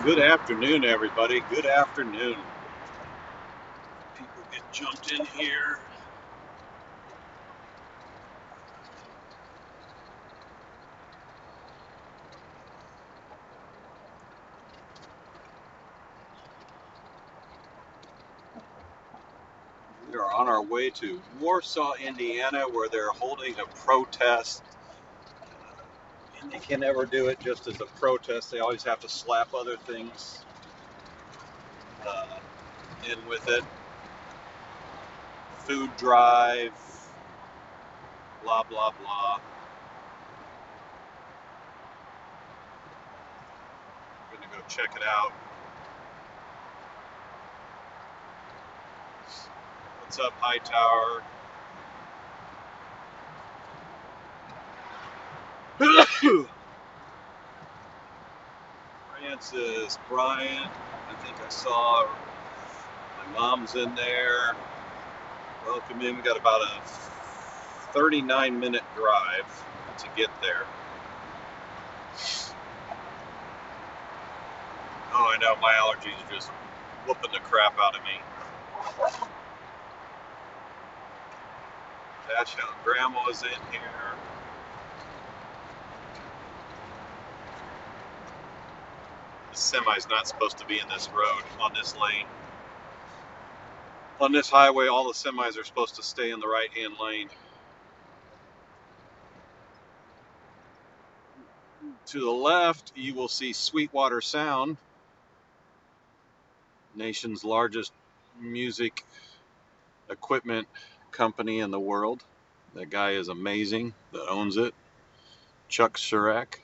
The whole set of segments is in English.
Good afternoon, everybody. Good afternoon. People get jumped in here. We are on our way to Warsaw, Indiana, where they're holding a protest. And they can never do it just as a protest. They always have to slap other things uh, in with it. Food drive, blah, blah, blah. I'm going to go check it out. What's up, Hightower? Francis, Brian, I think I saw my mom's in there. Welcome in. We got about a 39-minute drive to get there. Oh, I know, my allergies are just whooping the crap out of me. That's how Grandma's in here. The semi's not supposed to be in this road, on this lane. On this highway, all the semis are supposed to stay in the right-hand lane. To the left, you will see Sweetwater Sound, nation's largest music equipment company in the world. That guy is amazing that owns it, Chuck Schurak.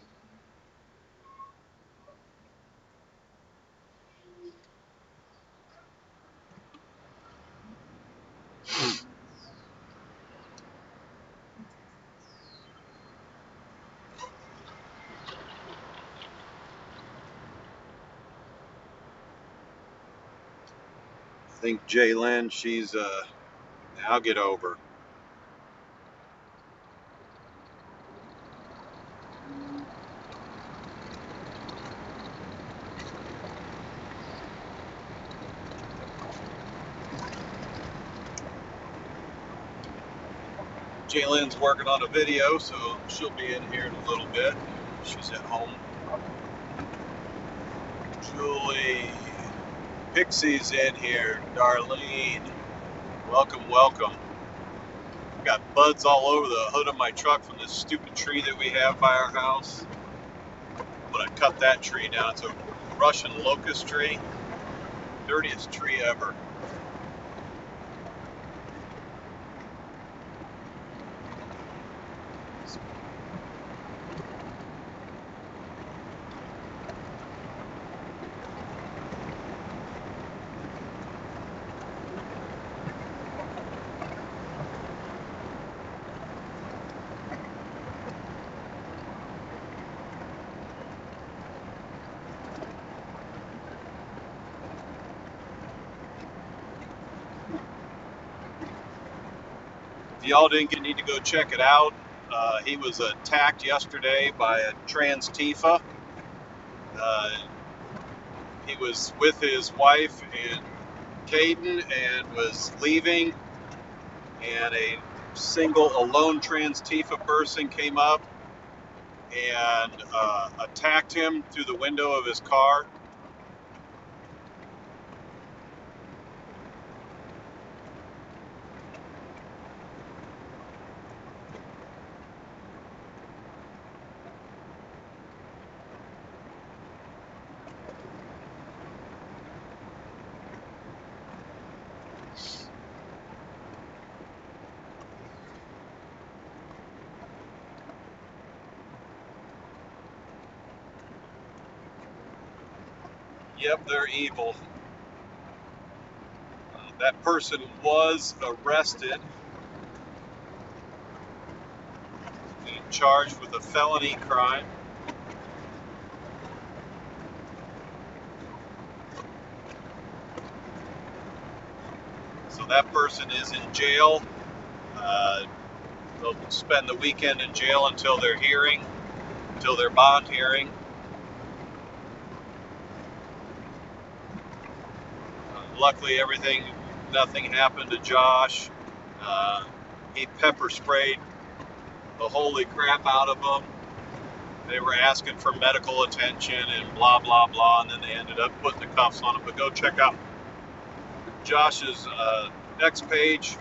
I think Jaylen, she's I'll get over. Jaylen's working on a video, so she'll be in here in a little bit. She's at home. Julie, Pixie's in here. Darlene, welcome, welcome. Got buds all over the hood of my truck from this stupid tree that we have by our house. I'm gonna cut that tree down. It's a Russian locust tree. Dirtiest tree ever. If y'all didn't need to go check it out, he was attacked yesterday by a trans Tifa. He was with his wife and Caden and was leaving, and a lone trans Tifa person came up and attacked him through the window of his car. Yep, they're evil. That person was arrested and charged with a felony crime. So that person is in jail. They'll spend the weekend in jail until their bond hearing. Luckily, nothing happened to Josh. He pepper sprayed the holy crap out of them. They were asking for medical attention and blah, blah, blah, and then they ended up putting the cuffs on him. But go check out Josh's next page.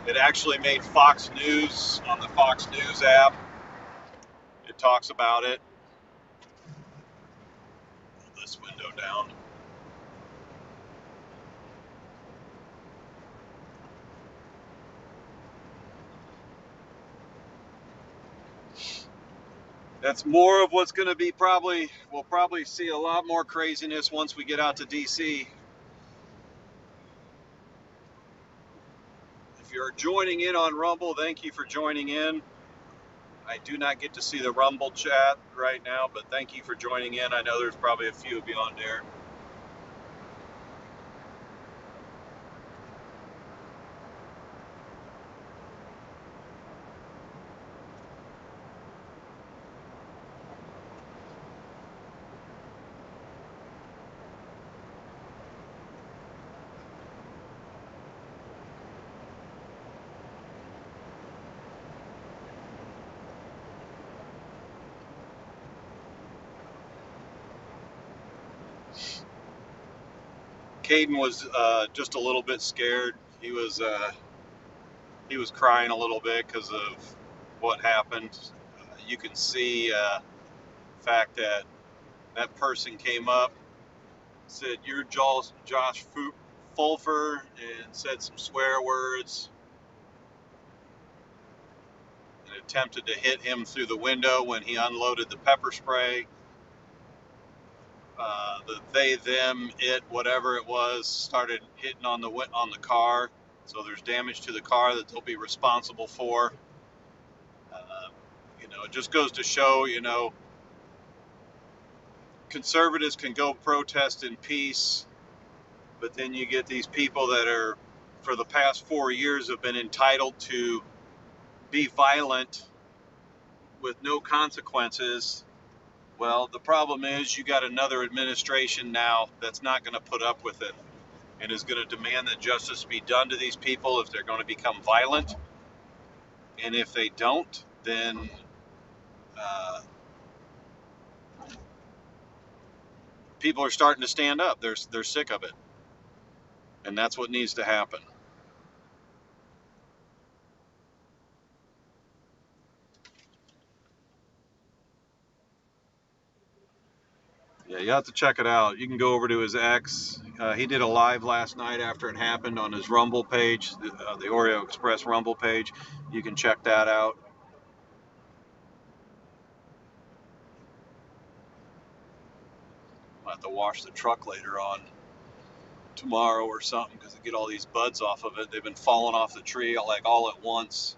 It actually made Fox News on the Fox News app. It talks about it. Pull this window down. That's more of what's going to be we'll probably see a lot more craziness once we get out to DC. If you're joining in on Rumble, thank you for joining in. I do not get to see the Rumble chat right now, but thank you for joining in. I know there's probably a few of you on there. Caden was just a little bit scared. He was crying a little bit because of what happened. You can see the fact that that person came up, said, "You're Josh Fulfer," and said some swear words and attempted to hit him through the window when he unloaded the pepper spray. The they, them, it, whatever it was, started hitting on the car. So there's damage to the car that they'll be responsible for. It just goes to show, conservatives can go protest in peace, but then you get these people that are, for the past 4 years, have been entitled to be violent with no consequences. Well, the problem is you got another administration now that's not going to put up with it and is going to demand that justice be done to these people if they're going to become violent. And if they don't, then people are starting to stand up. They're sick of it. And that's what needs to happen. Yeah, you have to check it out. You can go over to his X. He did a live last night after it happened on his Rumble page, the Oreo Express Rumble page. You can check that out. I'll have to wash the truck later on tomorrow or something because I get all these buds off of it. They've been falling off the tree all at once.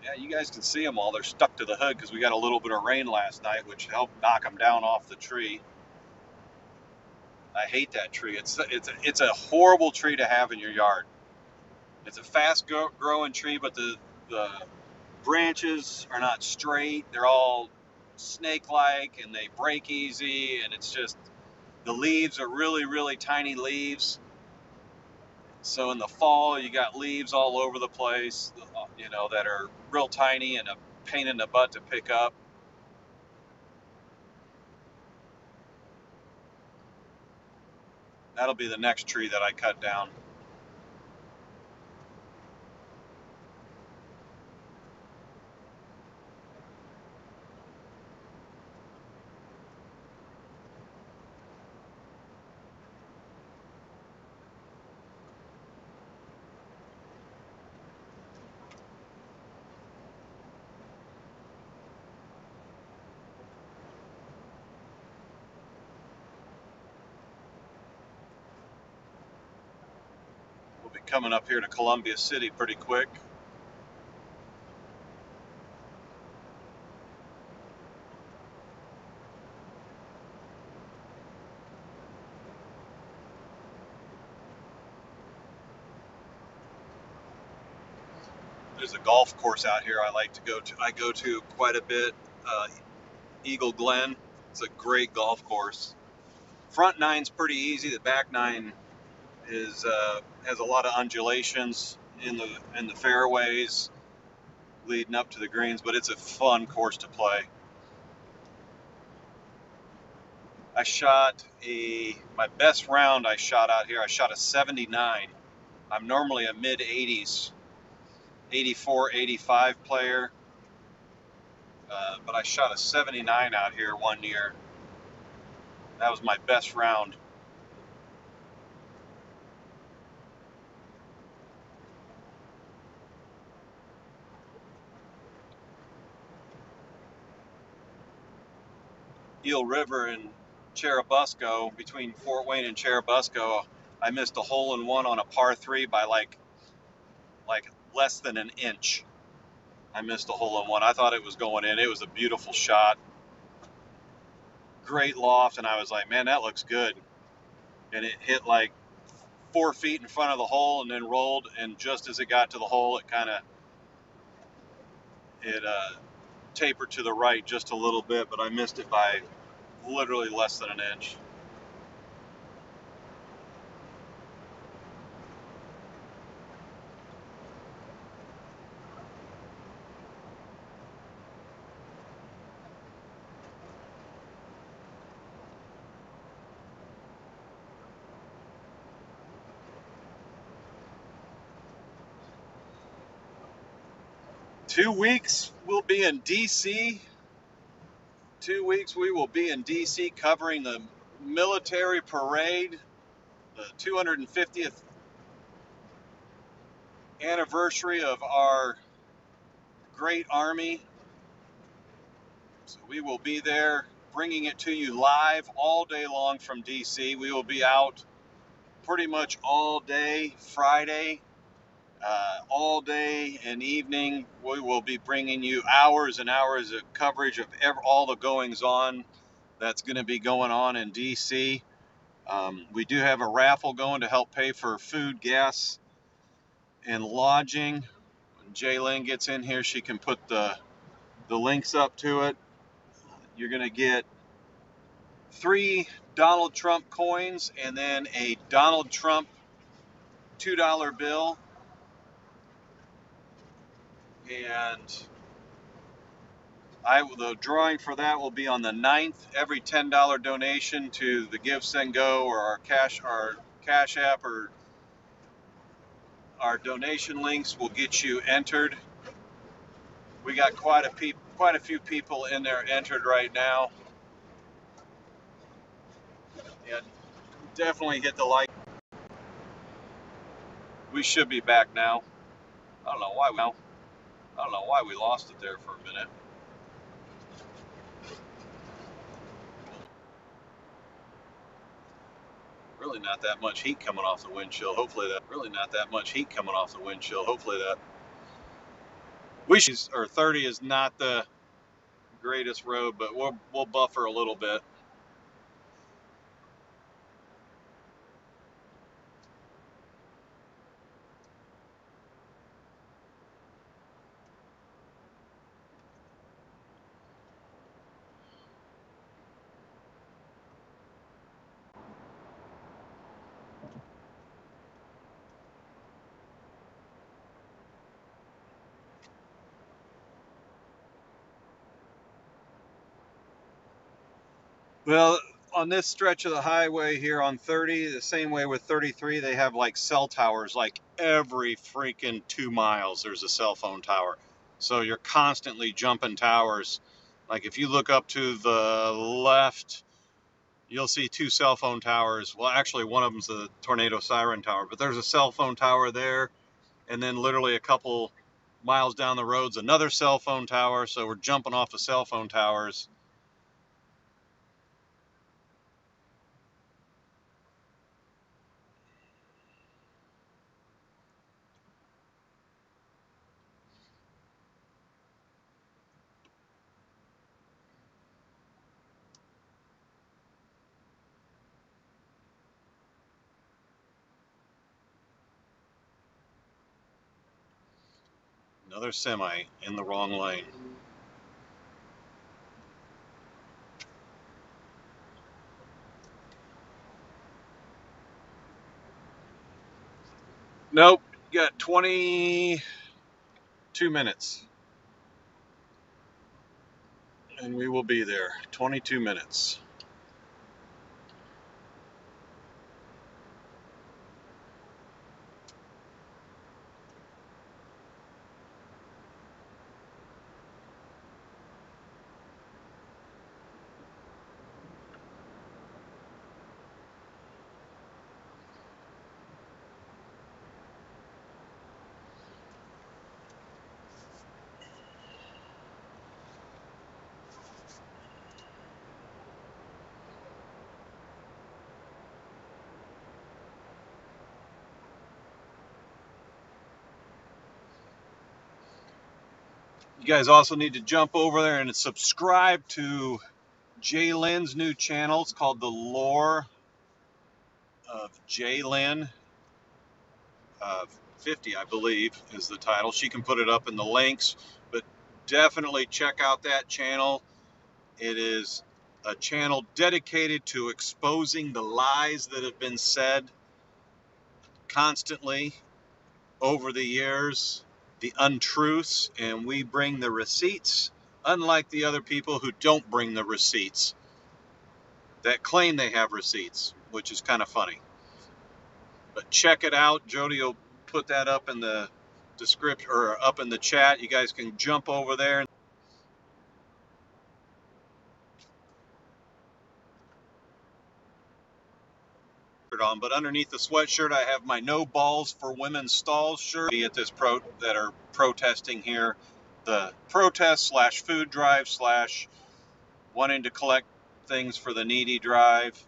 Yeah, you guys can see them all. They're stuck to the hood because we got a little bit of rain last night, which helped knock them down off the tree. I hate that tree. It's a horrible tree to have in your yard. It's a fast growing tree, but the branches are not straight. They're all snake-like and they break easy, and it's just, the leaves are really, really tiny leaves. So in the fall, you got leaves all over the place, that are real tiny and a pain in the butt to pick up. That'll be the next tree that I cut down. We'll be coming up here to Columbia City pretty quick. there's a golf course out here I like to go to. I go to quite a bit. Eagle Glen. It's a great golf course. Front nine's pretty easy. The back nine is has a lot of undulations in the fairways leading up to the greens, but it's a fun course to play. I shot my best round I shot out here. I shot a 79. I'm normally a mid 80s, 84, 85 player, but I shot a 79 out here one year. That was my best round. Eel River and Cherubusco, between Fort Wayne and Cherubusco, I missed a hole in one on a par 3 by like less than an inch. I missed a hole in one. I thought it was going in. It was a beautiful shot. Great loft, and I was like, man, that looks good. And it hit like 4 feet in front of the hole and then rolled, and just as it got to the hole, it tapered to the right just a little bit, but I missed it by literally less than an inch. Two weeks we'll be in DC. 2 weeks we will be in DC covering the military parade, the 250th anniversary of our great army. So we will be there bringing it to you live all day long from DC. We will be out pretty much all day Friday, all day and evening. We will be bringing you hours and hours of coverage of all the goings on that's going to be going on in DC. We do have a raffle going to help pay for food, gas, and lodging. When Jaylyn gets in here, she can put the links up to it. You're going to get 3 Donald Trump coins and then a Donald Trump $2 bill. And the drawing for that will be on the 9th. Every $10 donation to the Give Send Go or our cash app or our donation links will get you entered. We got quite a few people in there entered right now. And definitely hit the like. We should be back now. I don't know why we lost it there for a minute. Really not that much heat coming off the windshield. Hopefully that. Really not that much heat coming off the windshield. Hopefully that. Or 30 is not the greatest road, but we'll buffer a little bit. Well, on this stretch of the highway here on 30, the same way with 33, they have like cell towers like every freaking 2 miles there's a cell phone tower. So you're constantly jumping towers. Like if you look up to the left, you'll see 2 cell phone towers. Well, actually one of them's the tornado siren tower, but there's a cell phone tower there, and then literally a couple miles down the road's another cell phone tower. So we're jumping off the cell phone towers. Another semi in the wrong lane. Nope, you got 22 minutes. And we will be there. 22 minutes. You guys also need to jump over there and subscribe to Jay Lynn's new channel. It's called The Lore of Jay Lynn. 50, I believe, is the title. She can put it up in the links, but definitely check out that channel. It is a channel dedicated to exposing the lies that have been said constantly over the years, the untruths, and we bring the receipts, unlike the other people who don't bring the receipts, that claim they have receipts, which is kind of funny. But check it out. Jody will put that up in the description or up in the chat. You guys can jump over there. On, but underneath the sweatshirt, I have my No Balls for Women Stalls shirt. At this that are protesting here, the protest / food drive / wanting to collect things for the needy drive.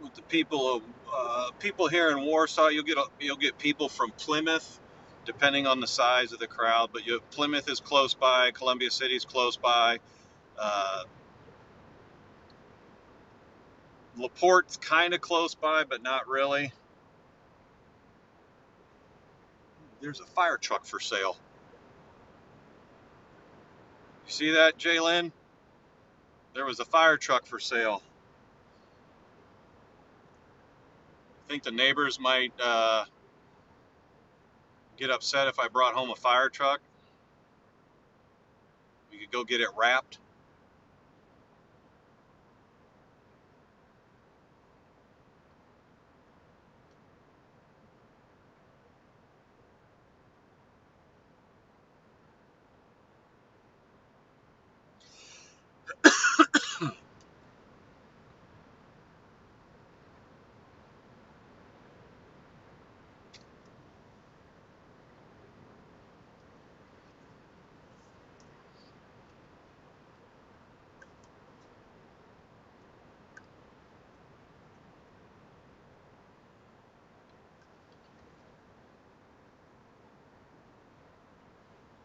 With the people here in Warsaw, you'll get people from Plymouth, depending on the size of the crowd. But Plymouth is close by, Columbia City is close by, LaPorte's kind of close by, but not really. There's a fire truck for sale. You see that, Jalen? There was a fire truck for sale. I think the neighbors might get upset if I brought home a fire truck. We could go get it wrapped.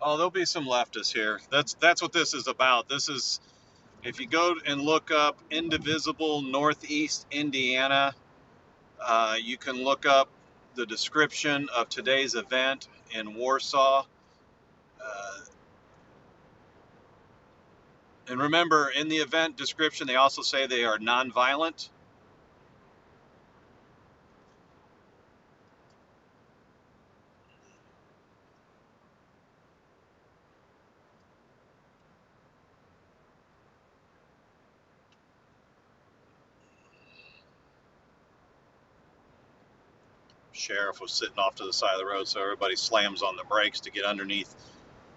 Oh, there'll be some leftists here. That's what this is about. This is, if you go and look up Indivisible Northeast Indiana, you can look up the description of today's event in Warsaw. And remember, in the event description, they also say they are nonviolent. Sheriff was sitting off to the side of the road, so everybody slams on the brakes to get underneath.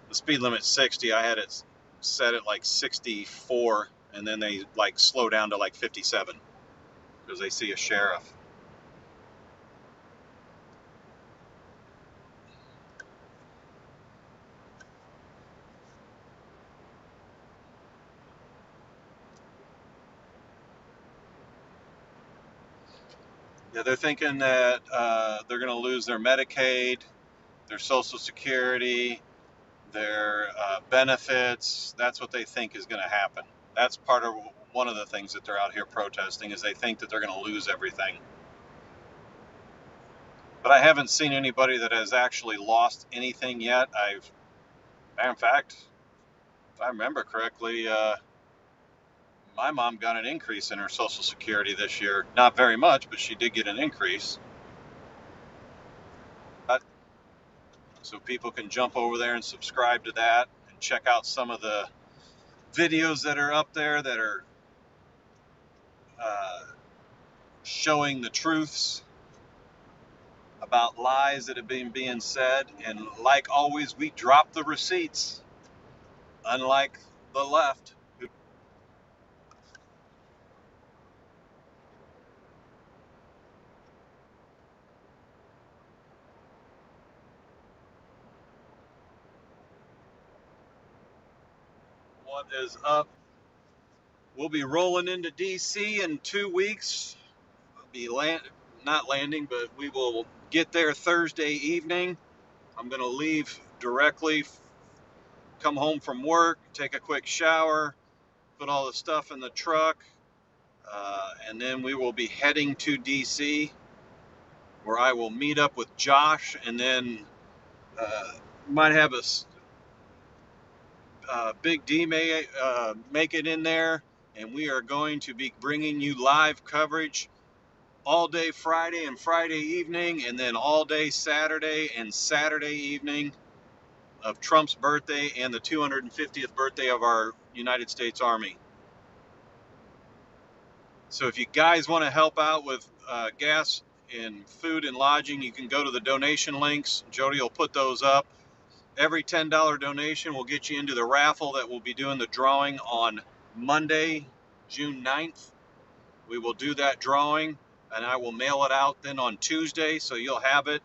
The speed limit's 60. I had it set at like 64 and then they like slow down to like 57 because they see a sheriff. Yeah, they're thinking that they're going to lose their Medicaid, their Social Security, their benefits. That's what they think is going to happen. That's part of one of the things that they're out here protesting is they think that they're going to lose everything. But I haven't seen anybody that has actually lost anything yet. In fact, if I remember correctly, my mom got an increase in her Social Security this year. Not very much, but she did get an increase. So people can jump over there and subscribe to that and check out some of the videos that are up there that are uh, showing the truths about lies that have been being said. And like always, we drop the receipts, unlike the left. What is up? We'll be rolling into DC in 2 weeks. We'll be not landing, but we will get there Thursday evening. I'm going to leave directly, come home from work, take a quick shower, put all the stuff in the truck, and then we will be heading to DC, where I will meet up with Josh, and then might have a Big D may make it in there, and we are going to be bringing you live coverage all day Friday and Friday evening, and then all day Saturday and Saturday evening of Trump's birthday and the 250th birthday of our United States Army. So if you guys want to help out with gas and food and lodging, you can go to the donation links. Jody will put those up. Every $10 donation will get you into the raffle that we'll be doing the drawing on Monday, June 9th. We will do that drawing, and I will mail it out then on Tuesday, so you'll have it.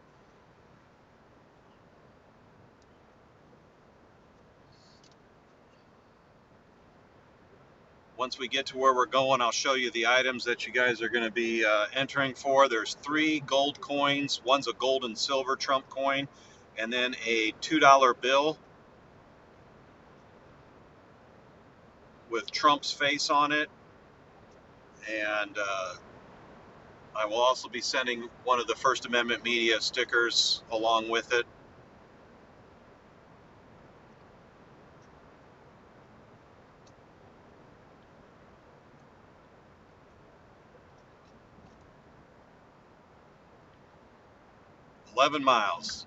Once we get to where we're going, I'll show you the items that you guys are going to be entering for. There's 3 gold coins. One's a gold and silver Trump coin, and then a $2 bill with Trump's face on it. And I will also be sending one of the First Amendment media stickers along with it. $11 miles.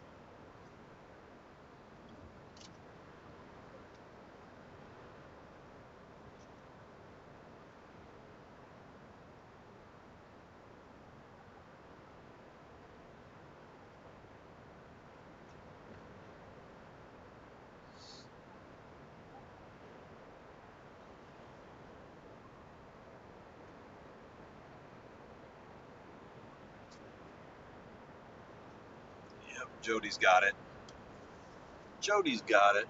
Yep, Jody's got it. Jody's got it.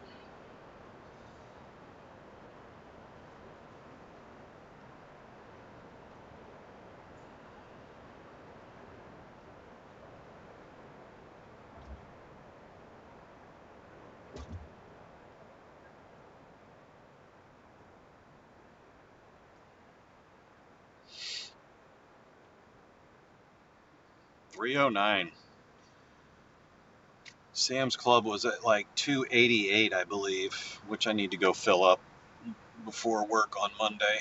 $3.09. Sam's Club was at like $2.88, I believe, which I need to go fill up before work on Monday.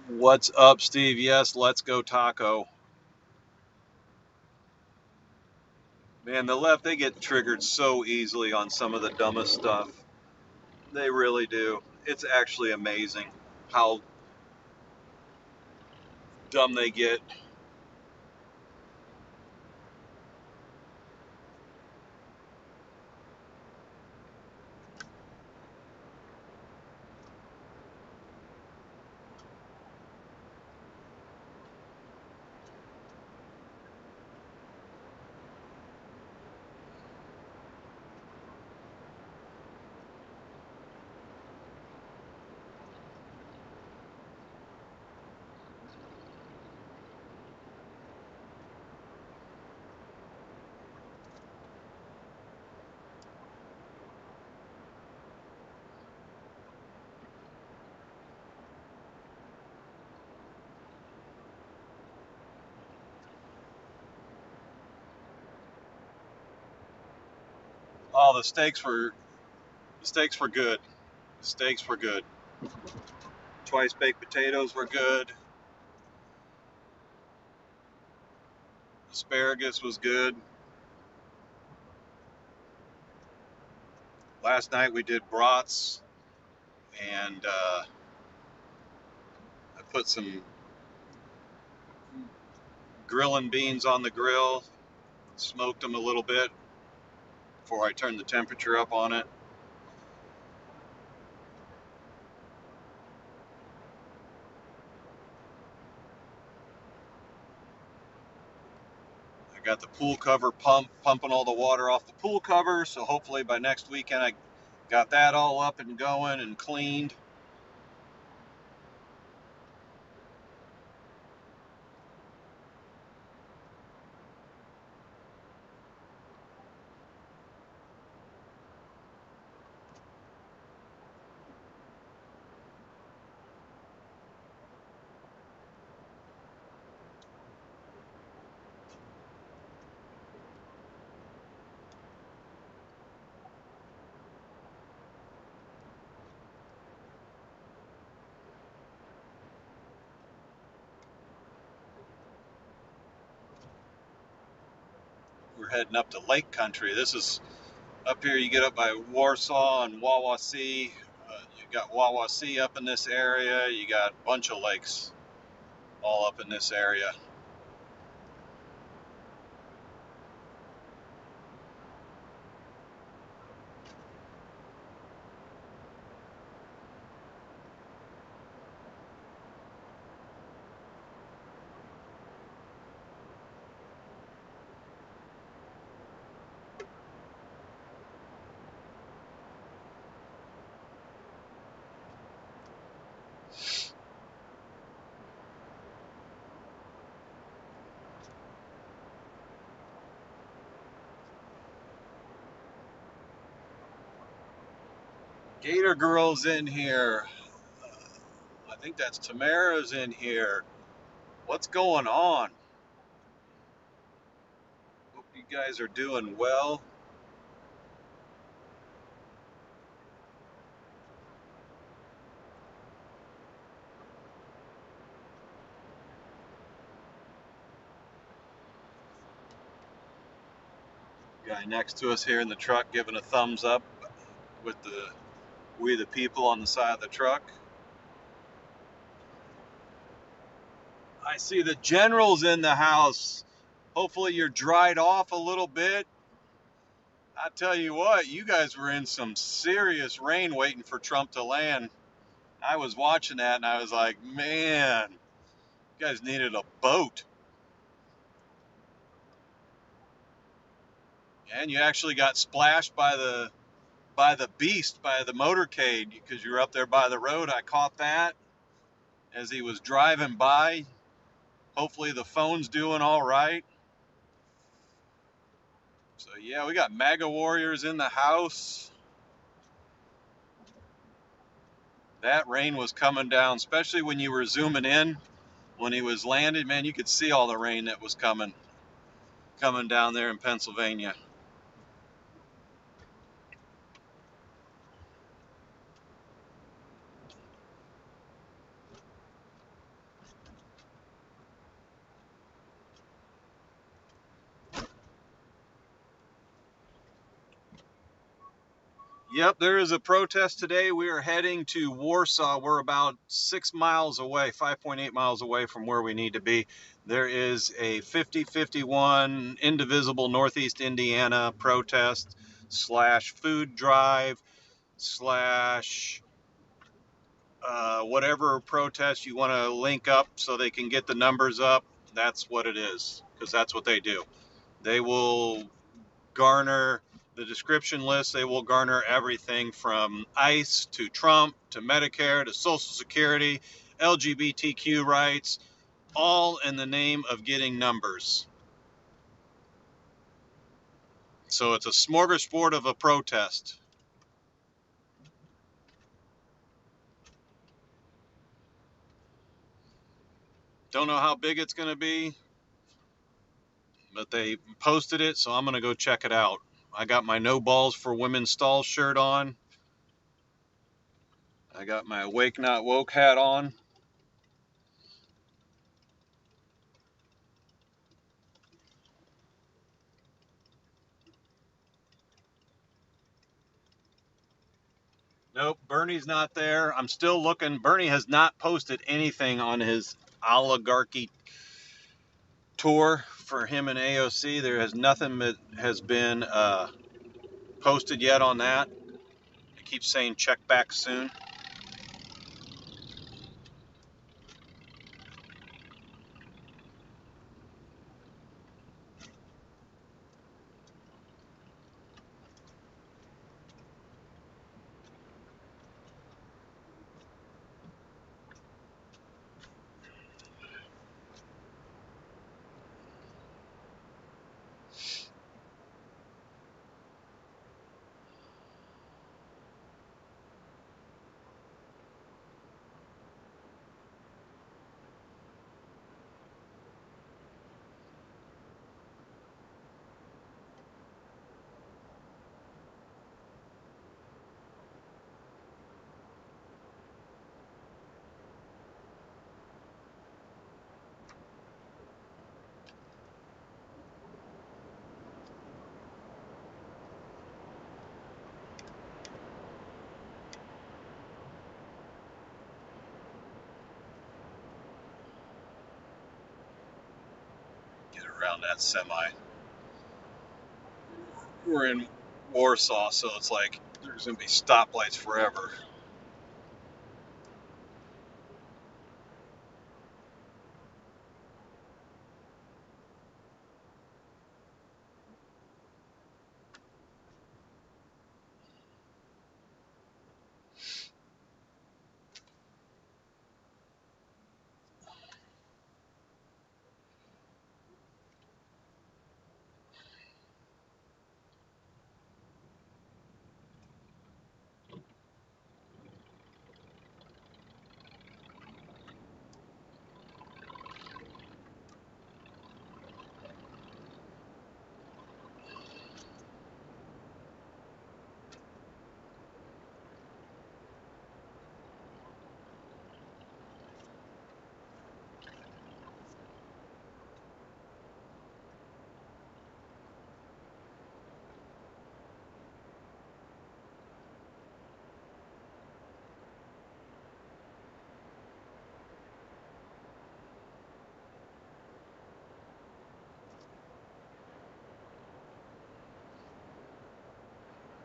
What's up, Steve? Yes, let's go taco. Man, the left, they get triggered so easily on some of the dumbest stuff. They really do. It's actually amazing how dumb they get. Oh, the steaks were good. The steaks were good. Twice baked potatoes were good. Asparagus was good. Last night we did brats, and I put some grilling beans on the grill, smoked them a little bit before I turned the temperature up on it. I got the pool cover pumping all the water off the pool cover, so hopefully by next weekend I got that all up and going and cleaned. We're heading up to Lake Country. This is up here. You get up by Warsaw and Wawasee. You got Wawasee up in this area. You got a bunch of lakes all up in this area. Gator Girl's in here. I think that's Tamara's in here. What's going on? Hope you guys are doing well. Guy next to us here in the truck giving a thumbs up with the "We the People" on the side of the truck. I see the general's in the house. Hopefully you're dried off a little bit. I tell you what, you guys were in some serious rain waiting for Trump to land. I was watching that and I was like, man, you guys needed a boat. And you actually got splashed by the beast, by the motorcade, because you were up there by the road. I caught that as he was driving by. Hopefully the phone's doing all right. So yeah, we got MAGA warriors in the house. That rain was coming down, especially when you were zooming in. When he was landed, man, you could see all the rain that was coming down there in Pennsylvania. Yep, there is a protest today. We are heading to Warsaw. We're about 6 miles away, 5.8 miles away from where we need to be. There is a 5051 Indivisible Northeast Indiana protest slash food drive slash whatever protest you want to link up so they can get the numbers up. That's what it is, because that's what they do. They will garner the description list. They will garner everything from ICE to Trump to Medicare to Social Security, LGBTQ rights, all in the name of getting numbers. So it's a smorgasbord of a protest. Don't know how big it's going to be, but they posted it, so I'm going to go check it out. I got my No Balls for Women Stall shirt on. I got my Awake Not Woke hat on. Nope, Bernie's not there. I'm still looking. Bernie has not posted anything on his oligarchy tour for him and AOC. There has nothing that has been posted yet on that. It keeps saying check back soon. Get around that semi. We're in Warsaw, so it's like there's going to be stoplights forever.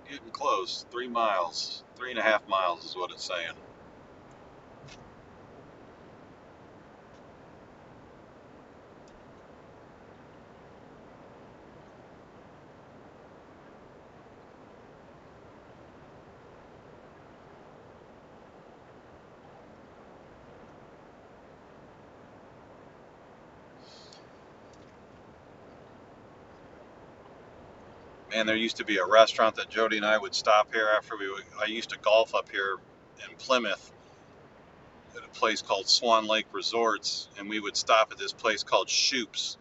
Getting close. 3 miles. 3.5 miles is what it's saying. Man, there used to be a restaurant that Jody and I would stop here after I used to golf up here in Plymouth at a place called Swan Lake Resorts, and we would stop at this place called Shoop's.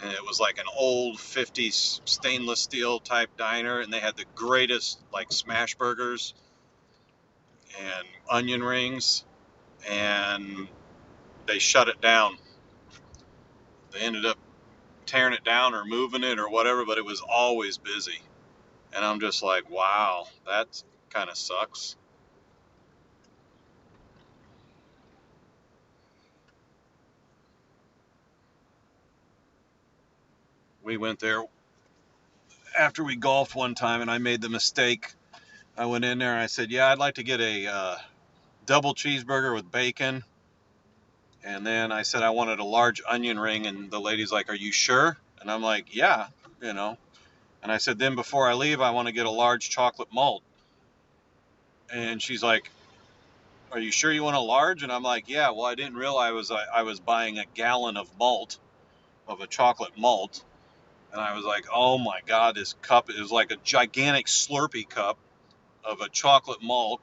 And it was like an old 50s stainless steel type diner, and they had the greatest like smash burgers and onion rings, and they shut it down. They ended up tearing it down or moving it or whatever, but it was always busy. And I'm just like, wow, that kind of sucks. We went there after we golfed one time, and I made the mistake. I went in there and I said, yeah, I'd like to get a double cheeseburger with bacon. And then I said I wanted a large onion ring, and the lady's like, are you sure? And I'm like, yeah, you know. And I said, then before I leave, I want to get a large chocolate malt. And she's like, are you sure you want a large? And I'm like, yeah, well, I didn't realize I was buying a gallon of malt, of a chocolate malt. And I was like, oh my God, this cup is like a gigantic Slurpee cup of a chocolate malt.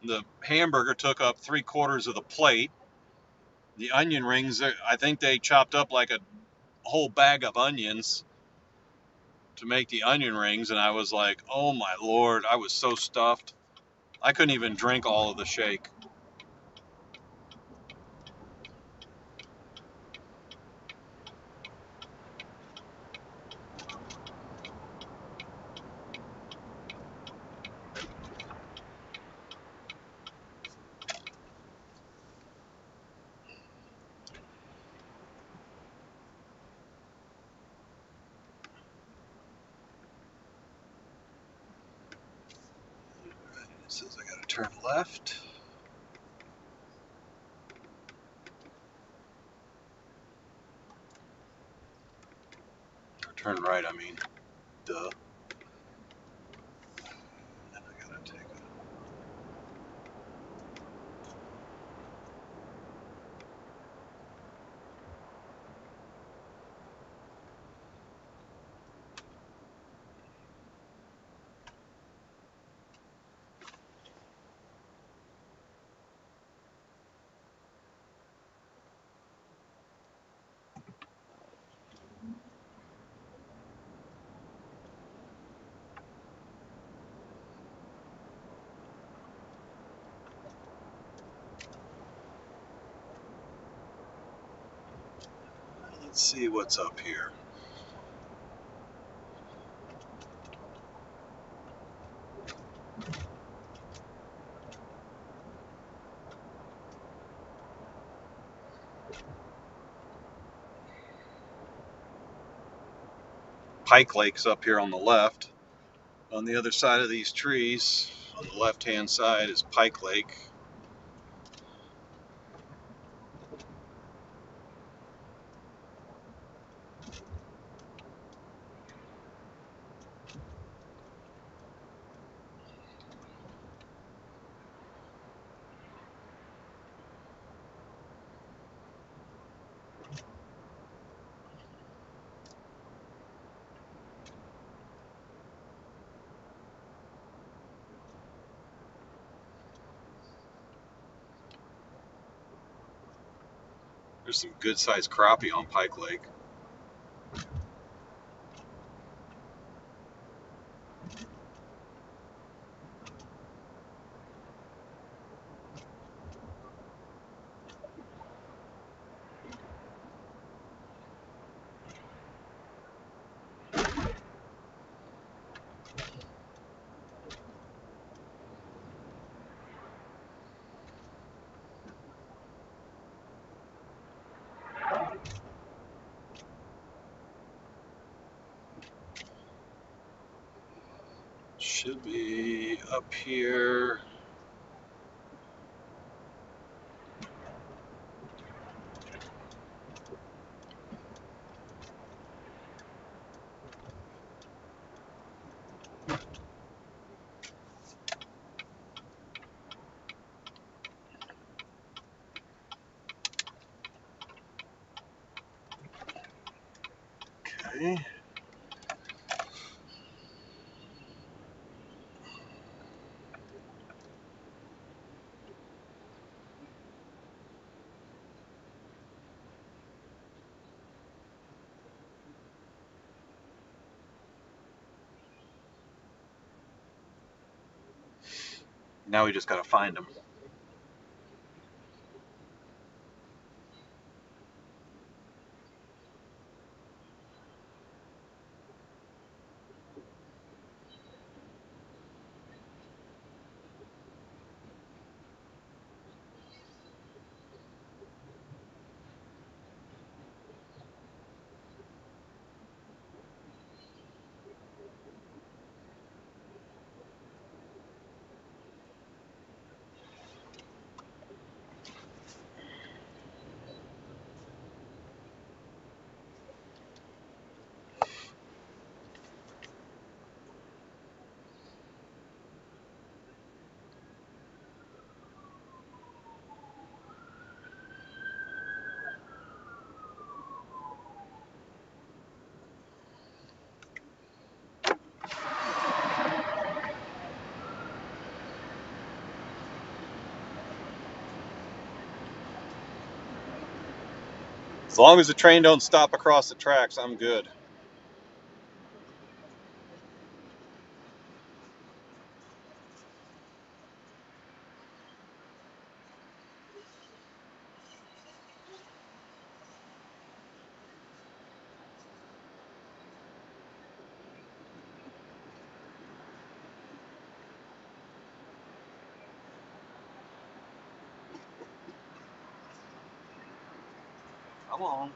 The hamburger took up 3/4 of the plate. The onion rings, I think they chopped up like a whole bag of onions to make the onion rings, and I was like, oh my Lord, I was so stuffed. I couldn't even drink all of the shake. It says I gotta turn left. Or turn right, I mean. Duh. And I gotta take a... Let's see what's up here. Pike Lake's up here on the left. On the other side of these trees, on the left-hand side, is Pike Lake. There's some good-sized crappie on Pike Lake. Should be up here. Okay. Now we just gotta find them. As long as the train don't stop across the tracks, I'm good. Come on.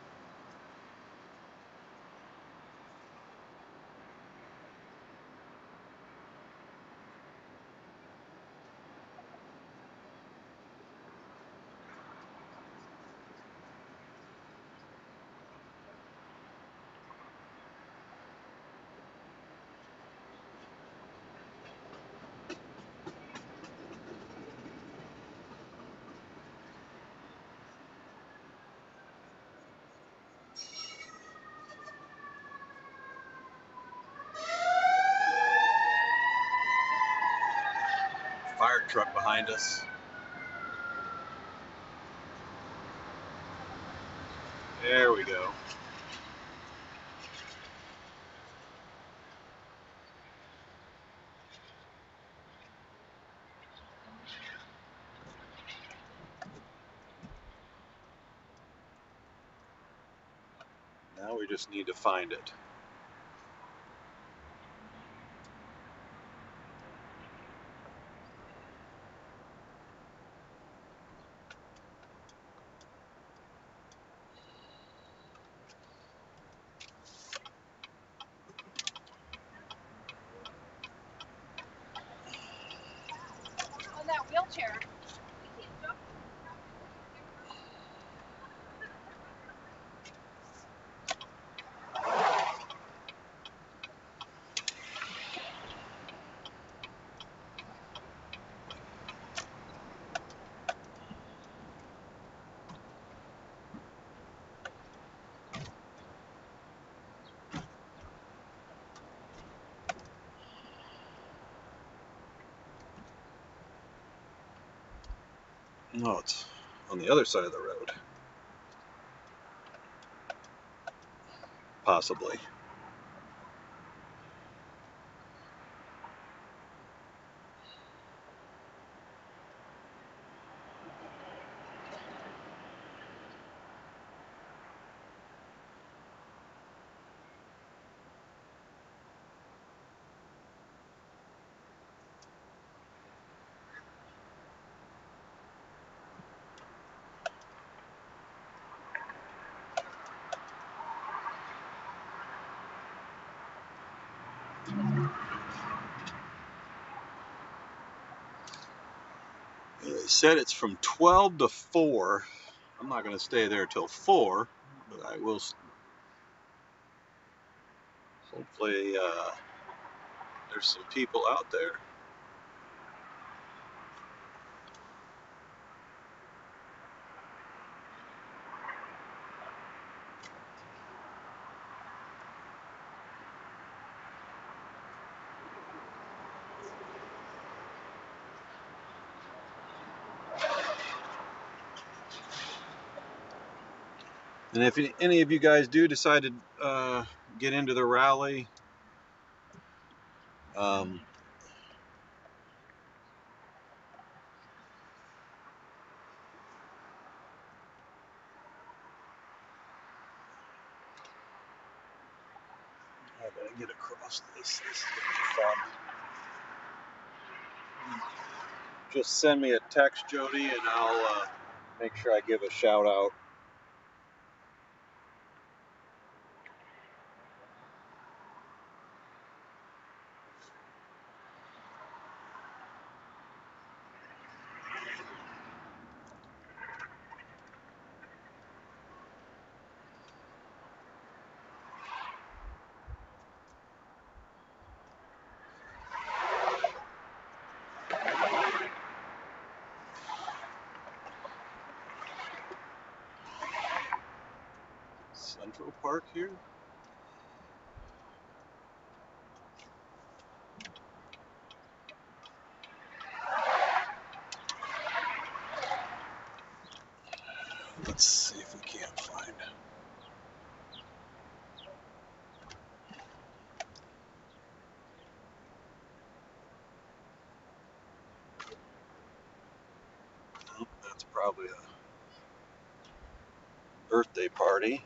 Fire truck behind us. There we go. Now we just need to find it. On that wheelchair. No, it's on the other side of the road. Possibly. They said it's from 12 to 4. I'm not going to stay there till 4, but I will. Hopefully, there's some people out there. And if any of you guys do decide to get into the rally, um, I gotta get across this. This is gonna be fun. Just send me a text, Jody, and I'll make sure I give a shout out. Central Park here. Let's see if we can't find. Oh, that's probably a birthday party.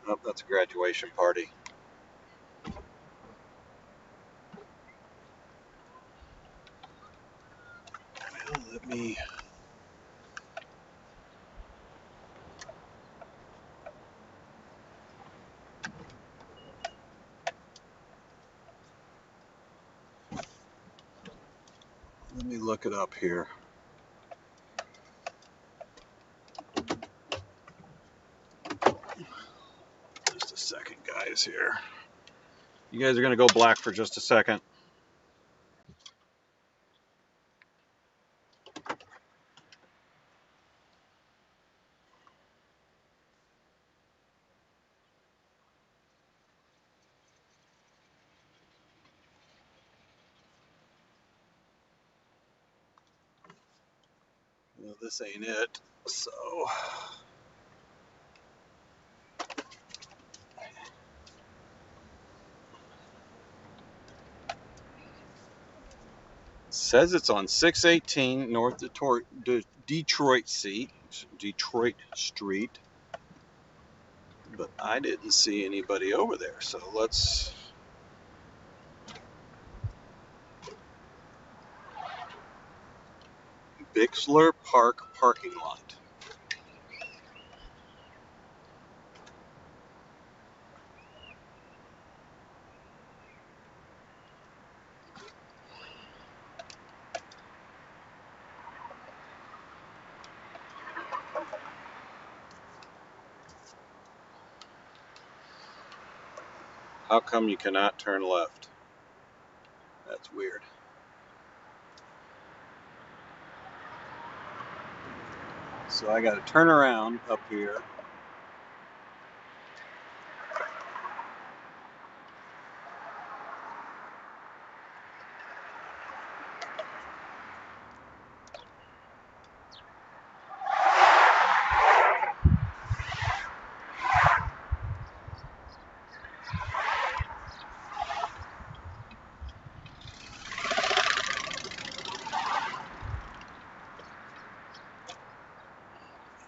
Oh, that's a graduation party. Well, let me Let me look it up here. Just a second, guys, here. You guys are going to go black for just a second. Well, this ain't it, so... It says it's on 618 North Detroit Street, but I didn't see anybody over there, so let's... Bixler Park parking lot. How come you cannot turn left? That's weird. So I got to turn around up here.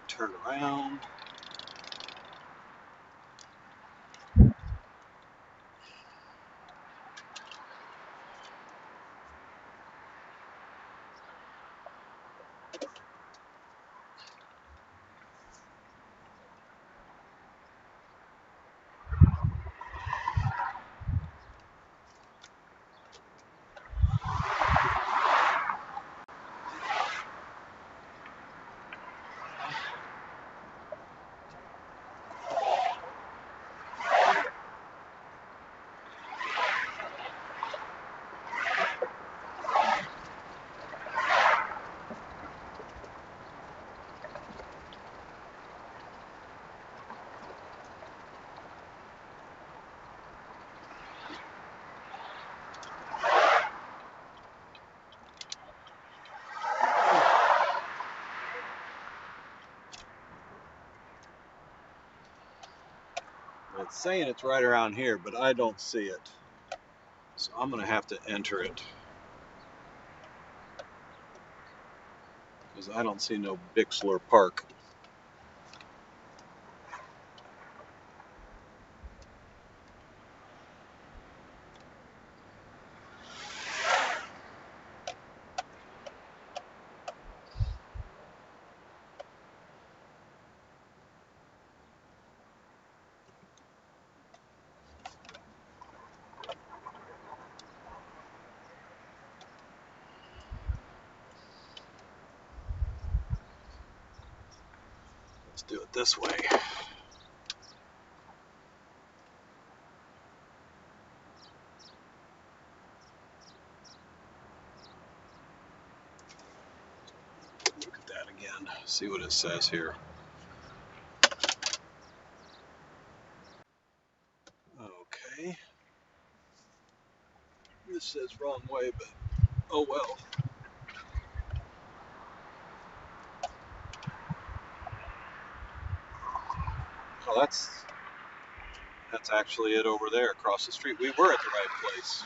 Turn around. It's saying it's right around here, but I don't see it. So I'm going to have to enter it. Because I don't see no Bixler Park. Let's do it this way. Look at that again. See what it says here. Okay. This says wrong way, but oh well. Oh, that's actually it over there across the street. We were at the right place.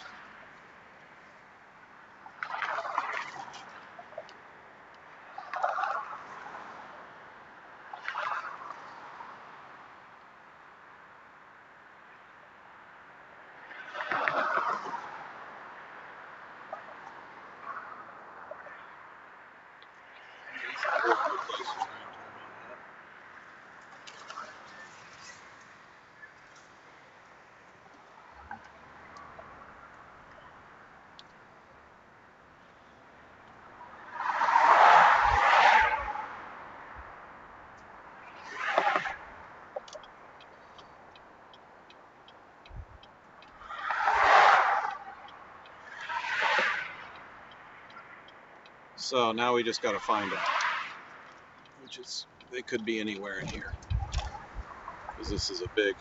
So now we just got to find them, which is, they could be anywhere in here, because this is a big.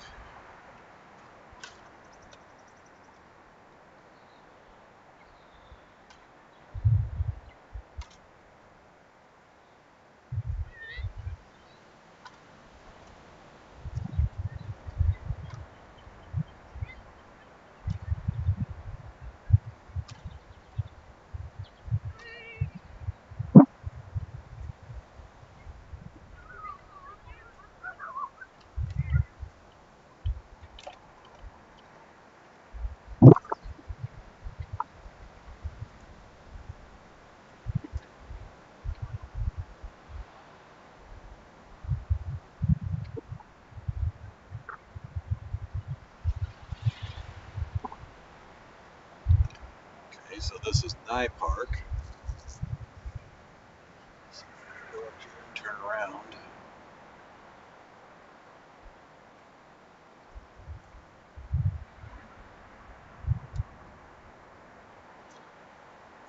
Okay, so this is Nye Park. So go up here and turn around.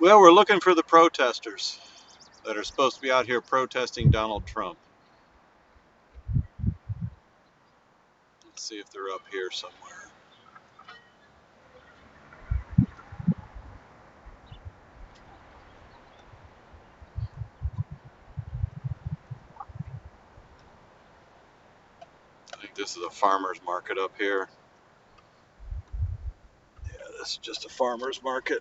Well, we're looking for the protesters that are supposed to be out here protesting Donald Trump. Let's see if they're up here somewhere. I think this is a farmer's market up here. Yeah, this is just a farmer's market.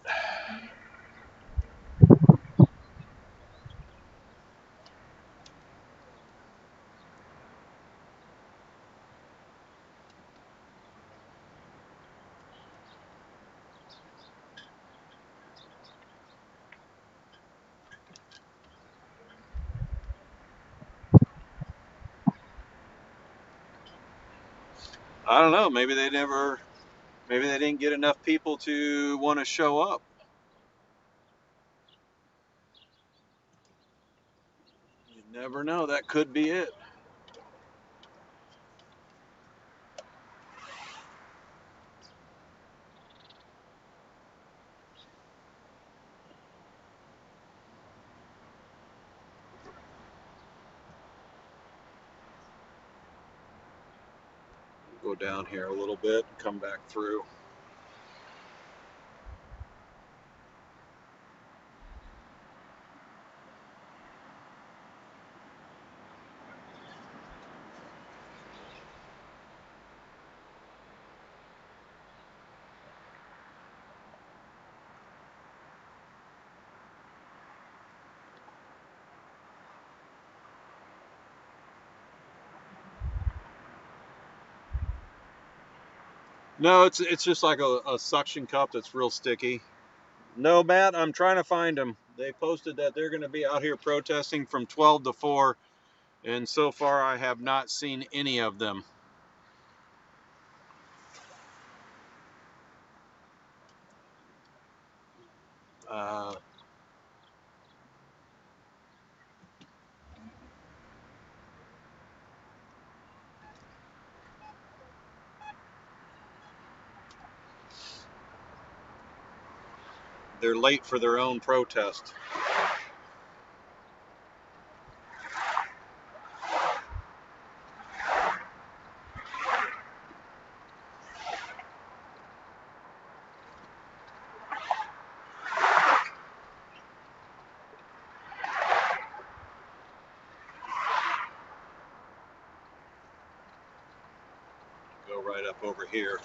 I don't know, maybe they didn't get enough people to want to show up. You never know, that could be it. Go down here a little bit and come back through. No, it's just like a suction cup that's real sticky. No, Matt, I'm trying to find them. They posted that they're going to be out here protesting from 12 to 4, and so far I have not seen any of them. Uh, they're late for their own protest. Go right up over here.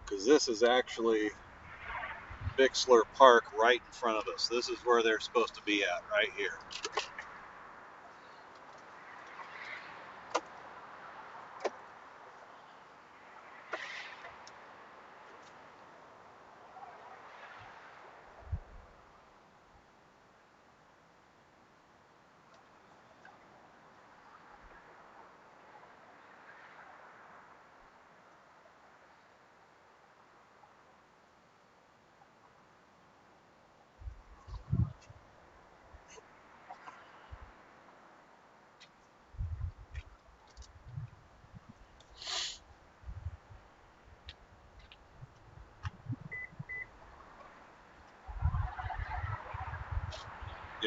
Because this is actually Bixler Park right in front of us. This is where they're supposed to be at, right here.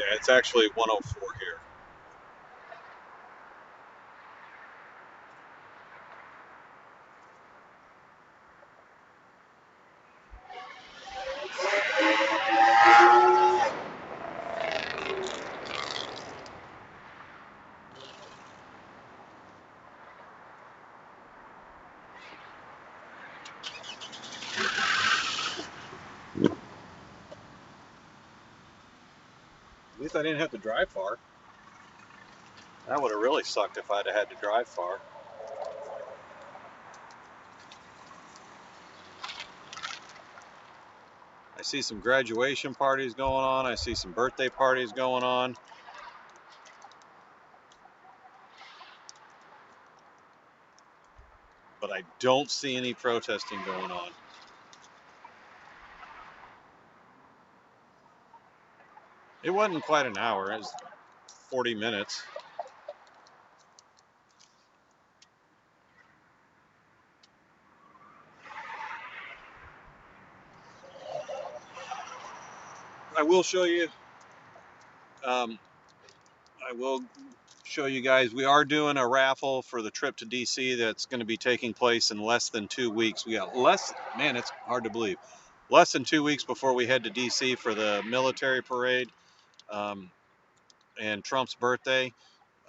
Yeah, it's actually 104 here. At least I didn't have to drive far. That would have really sucked if I'd have had to drive far. I see some graduation parties going on. I see some birthday parties going on. But I don't see any protesting going on. It wasn't quite an hour. It was 40 minutes. I will show you. I will show you guys. We are doing a raffle for the trip to DC that's going to be taking place in less than 2 weeks. We got man, it's hard to believe. Less than 2 weeks before we head to DC for the military parade and Trump's birthday.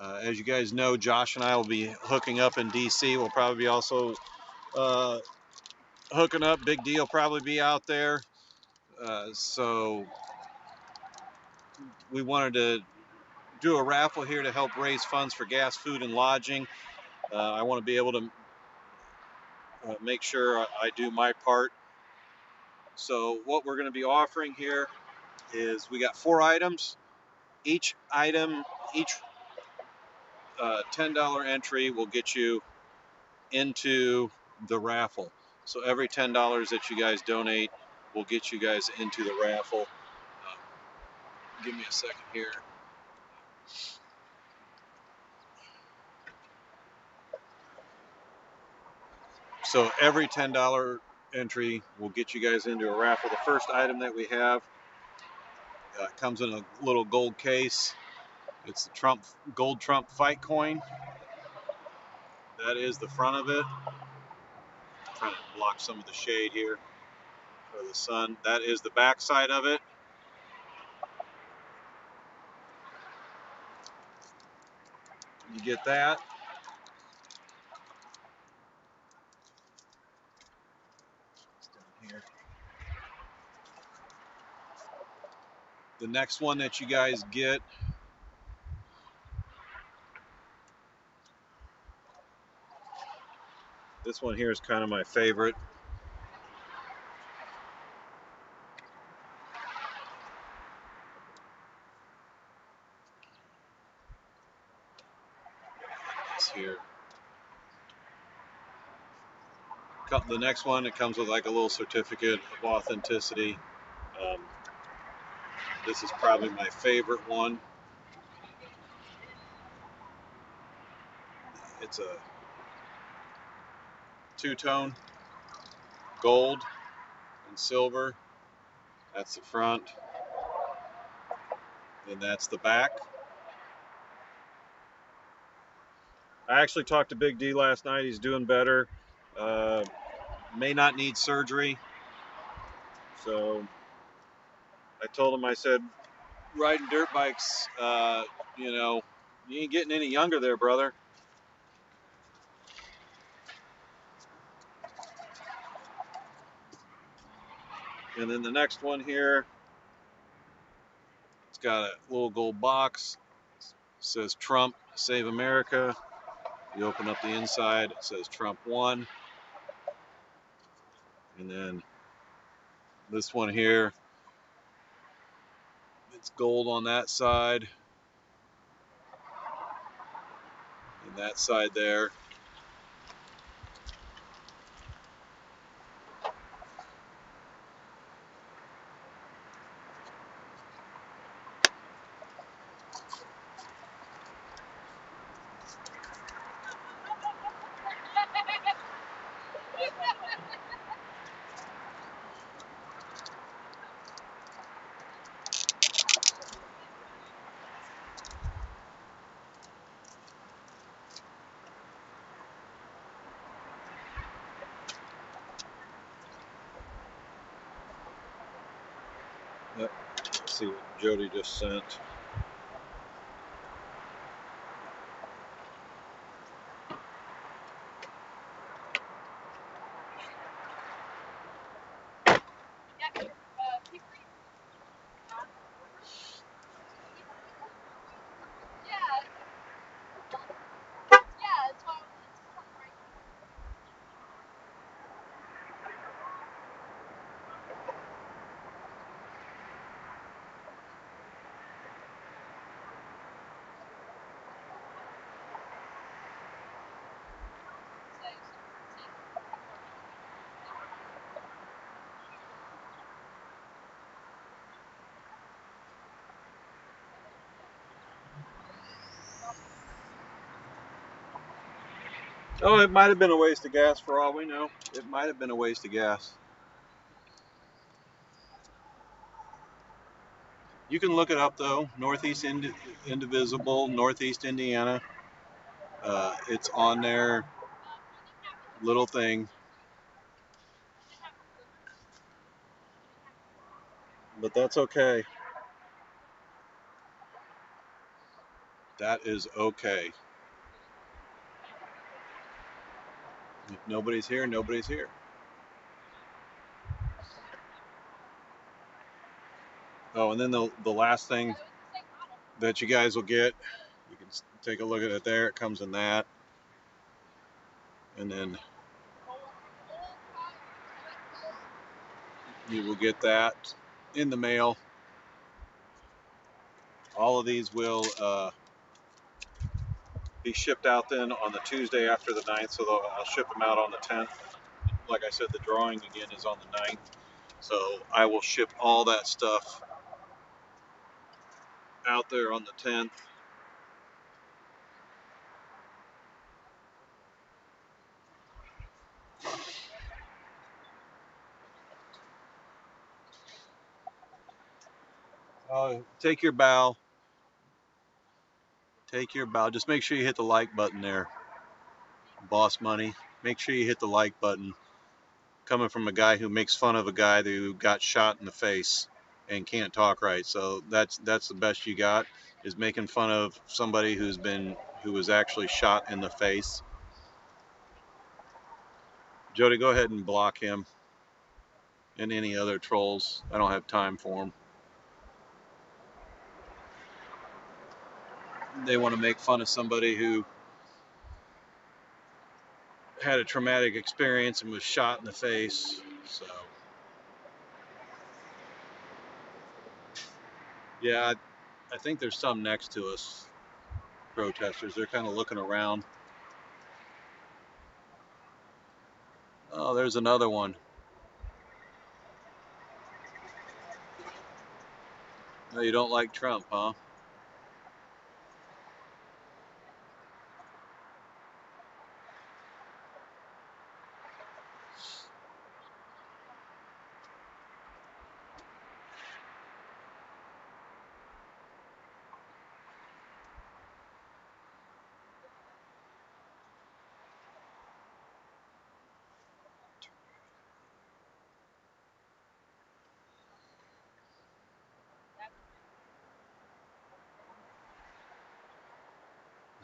As you guys know, Josh and I will be hooking up in DC. We'll probably be also hooking up. Big D will probably be out there. So we wanted to do a raffle here to help raise funds for gas, food, and lodging. I want to be able to make sure I do my part. So what we're going to be offering here is we got 4 items. Each item, each $10 entry will get you into the raffle. So every $10 that you guys donate will get you guys into the raffle. Give me a second here. So every $10 entry will get you guys into a raffle. The first item that we have comes in a little gold case. It's the gold Trump fight coin. That is the front of it. I'm trying to block some of the shade here for the sun. That is the back side of it. You get that. It's down here. The next one that you guys get this one here is kind of my favorite. This here. The next one, it comes with like a little certificate of authenticity. This is probably my favorite one. It's a two-tone, gold and silver. That's the front, and that's the back. I actually talked to Big D last night. He's doing better. May not need surgery. So I told him, I said, riding dirt bikes, you know, you ain't getting any younger there, brother. And then the next one here, it's got a little gold box. It says Trump, Save America. You open up the inside, it says Trump won. And then this one here, it's gold on that side. And that side there. Let's see what Jody just sent. Oh, it might have been a waste of gas for all we know. It might have been a waste of gas. You can look it up though. Northeast Indivisible, Northeast Indiana. It's on their little thing. But that's okay. That is okay. If nobody's here, nobody's here. Oh, and then the last thing that you guys will get, you can take a look at it there. It comes in that. And then you will get that in the mail. All of these will be shipped out then on the Tuesday after the 9th, so I'll ship them out on the 10th. Like I said, the drawing again is on the 9th, so I will ship all that stuff out there on the 10th. Take your bow. Take your bow. Just make sure you hit the like button there, Boss Money. Make sure you hit the like button. Coming from a guy who makes fun of a guy who got shot in the face and can't talk right. So that's the best you got, is making fun of somebody who was actually shot in the face. Jody, go ahead and block him and any other trolls. I don't have time for them. They want to make fun of somebody who had a traumatic experience and was shot in the face. So yeah, I think there's some next to us, protesters. They're kind of looking around. Oh, there's another one. No, you don't like Trump, huh?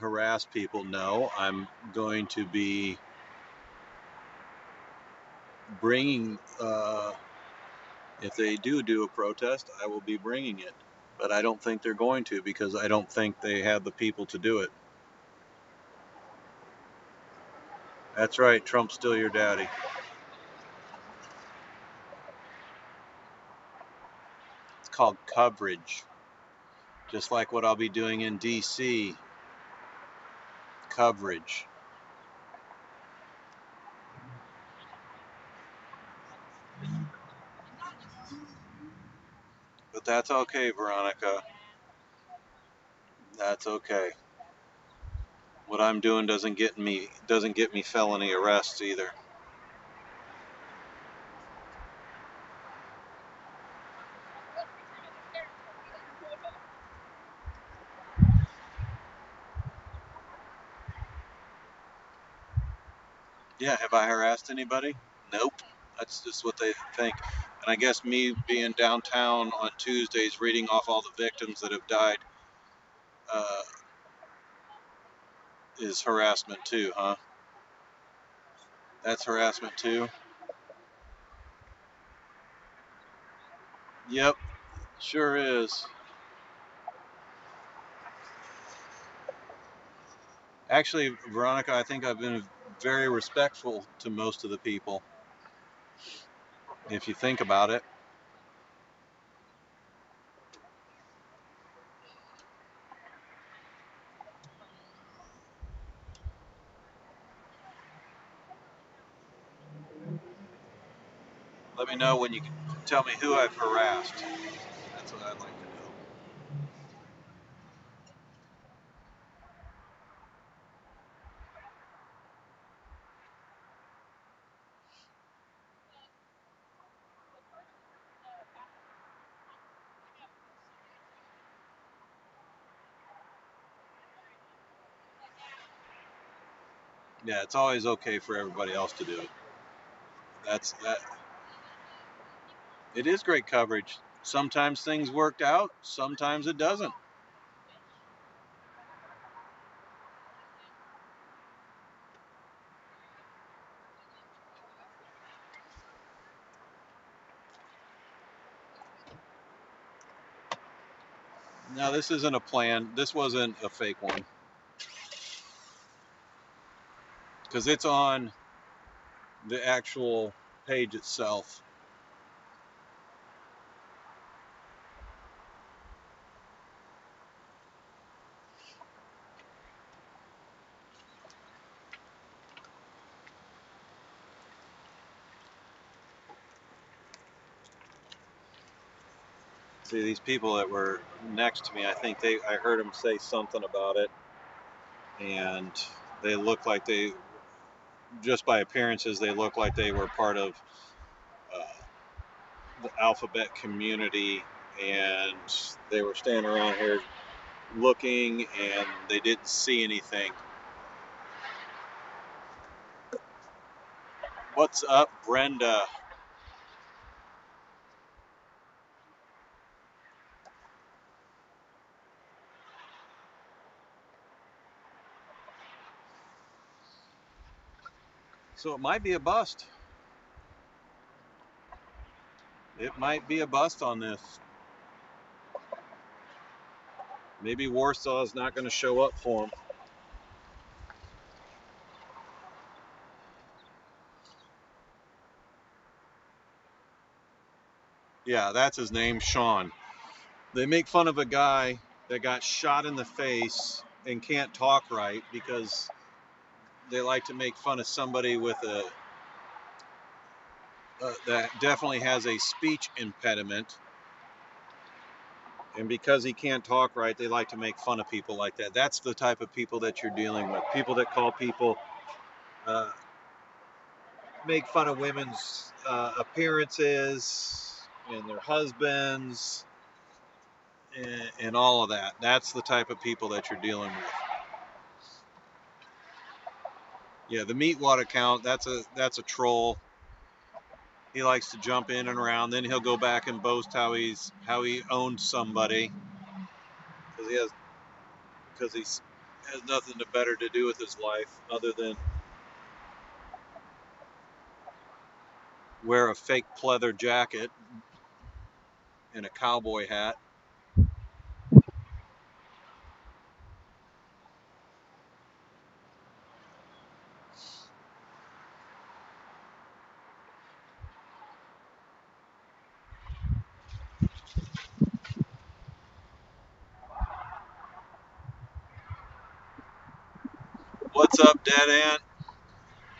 Harass people? No, I'm going to be bringing, if they do a protest, I will be bringing it. But I don't think they're going to, because I don't think they have the people to do it. That's right, Trump's still your daddy. It's called coverage. Just like what I'll be doing in DC. Coverage. But that's okay, Veronica. That's okay. What I'm doing doesn't get me felony arrests either. Yeah, have I harassed anybody? Nope. That's just what they think. And I guess me being downtown on Tuesdays reading off all the victims that have died uh, is harassment too, huh? That's harassment too? Yep, sure is. Actually, Veronica, I think I've been very respectful to most of the people, if you think about it. Let me know when you can tell me who I've harassed. That's what I'd like to know. Yeah, it's always okay for everybody else to do it. That's that. It is great coverage. Sometimes things worked out, sometimes it doesn't. Now, this isn't a plan. This wasn't a fake one because it's on the actual page itself. See, these people that were next to me, I heard them say something about it, and they look like just by appearances, they look like they were part of uh, the alphabet community, and they were standing around here looking, and they didn't see anything. What's up, Brenda? So it might be a bust. It might be a bust on this. Maybe Warsaw is not going to show up for him. Yeah, that's his name, Sean. They make fun of a guy that got shot in the face and can't talk right because they like to make fun of somebody with that definitely has a speech impediment. And because he can't talk right, they like to make fun of people like that. That's the type of people that you're dealing with. People that call people, uh, make fun of women's appearances and their husbands and all of that. That's the type of people that you're dealing with. Yeah, the Meatwad account, that's a troll. He likes to jump in and around. Then he'll go back and boast how he owned somebody because he has nothing better to do with his life other than wear a fake pleather jacket and a cowboy hat. What's up, Dead Ant?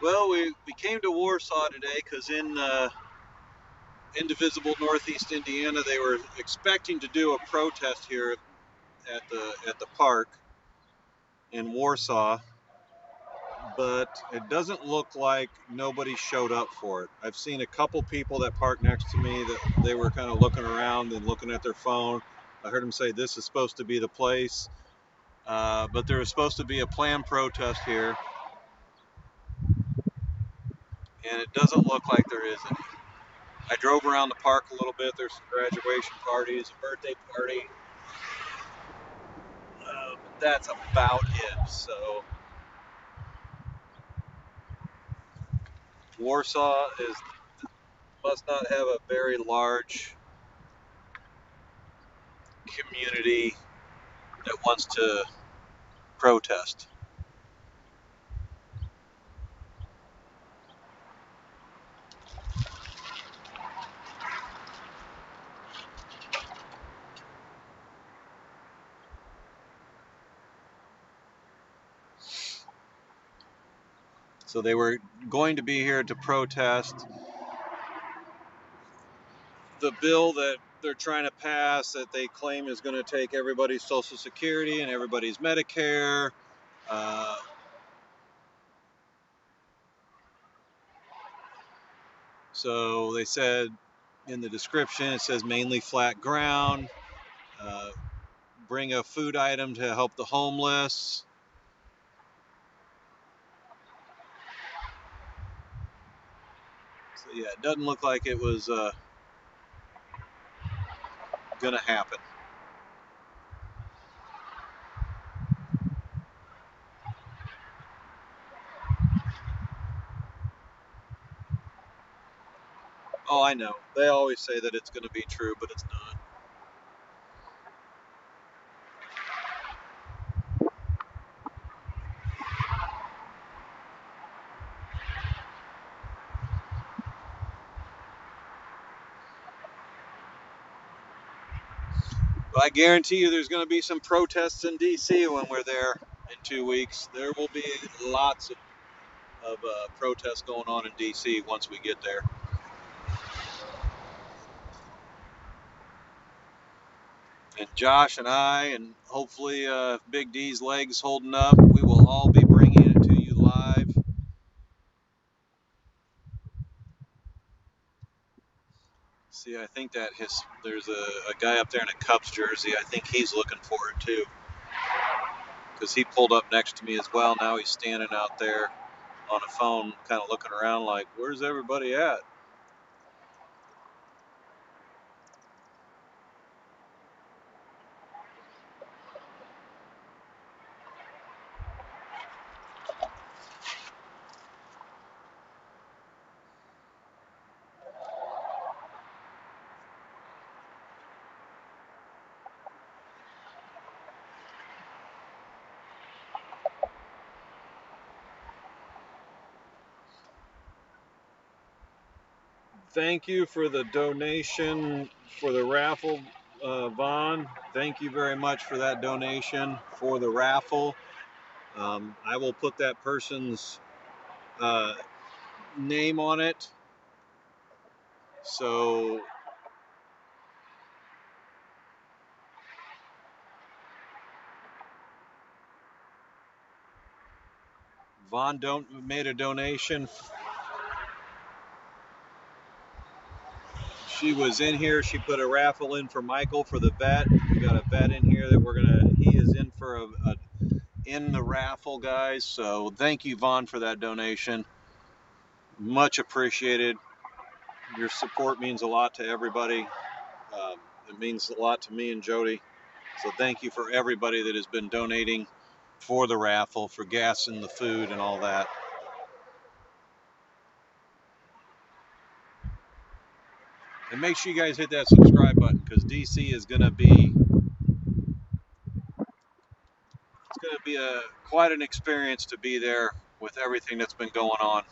Well, we came to Warsaw today because in indivisible Northeast Indiana, they were expecting to do a protest here at the park in Warsaw, but it doesn't look like nobody showed up for it. I've seen a couple people that parked next to me that they were kind of looking around and looking at their phone. I heard them say this is supposed to be the place, but there was supposed to be a planned protest here, and it doesn't look like there is any. I drove around the park a little bit. There's some graduation parties, a birthday party. That's about it. So Warsaw must not have a very large community that wants to protest. So they were going to be here to protest the bill that they're trying to pass that they claim is going to take everybody's Social Security and everybody's Medicare. Uh, so they said in the description, it says mainly flat ground, uh, bring a food item to help the homeless. So yeah, it doesn't look like it was going to happen. Oh, I know. They always say that it's going to be true, but it's not. But I guarantee you there's going to be some protests in D.C. when we're there in 2 weeks. There will be lots of protests going on in D.C. once we get there. And Josh and I, and hopefully Big D's legs holding up, we will all be bringing it to you live. See, I think that there's a guy up there in a Cubs jersey. I think he's looking for it too, because he pulled up next to me as well. Now he's standing out there on a phone, kind of looking around like, where's everybody at? Thank you for the donation for the raffle, Vaughn. Thank you very much for that donation for the raffle. I will put that person's uh, name on it. So Vaughn made a donation. She was in here. She put a raffle in for Michael for the vet. We got a vet in here that he is in for in the raffle, guys. So thank you, Vaughn, for that donation. Much appreciated. Your support means a lot to everybody. Um, it means a lot to me and Jody. So thank you for everybody that has been donating for the raffle, for gas and the food and all that. And make sure you guys hit that subscribe button, because DC is going to be quite an experience to be there with everything that's been going on.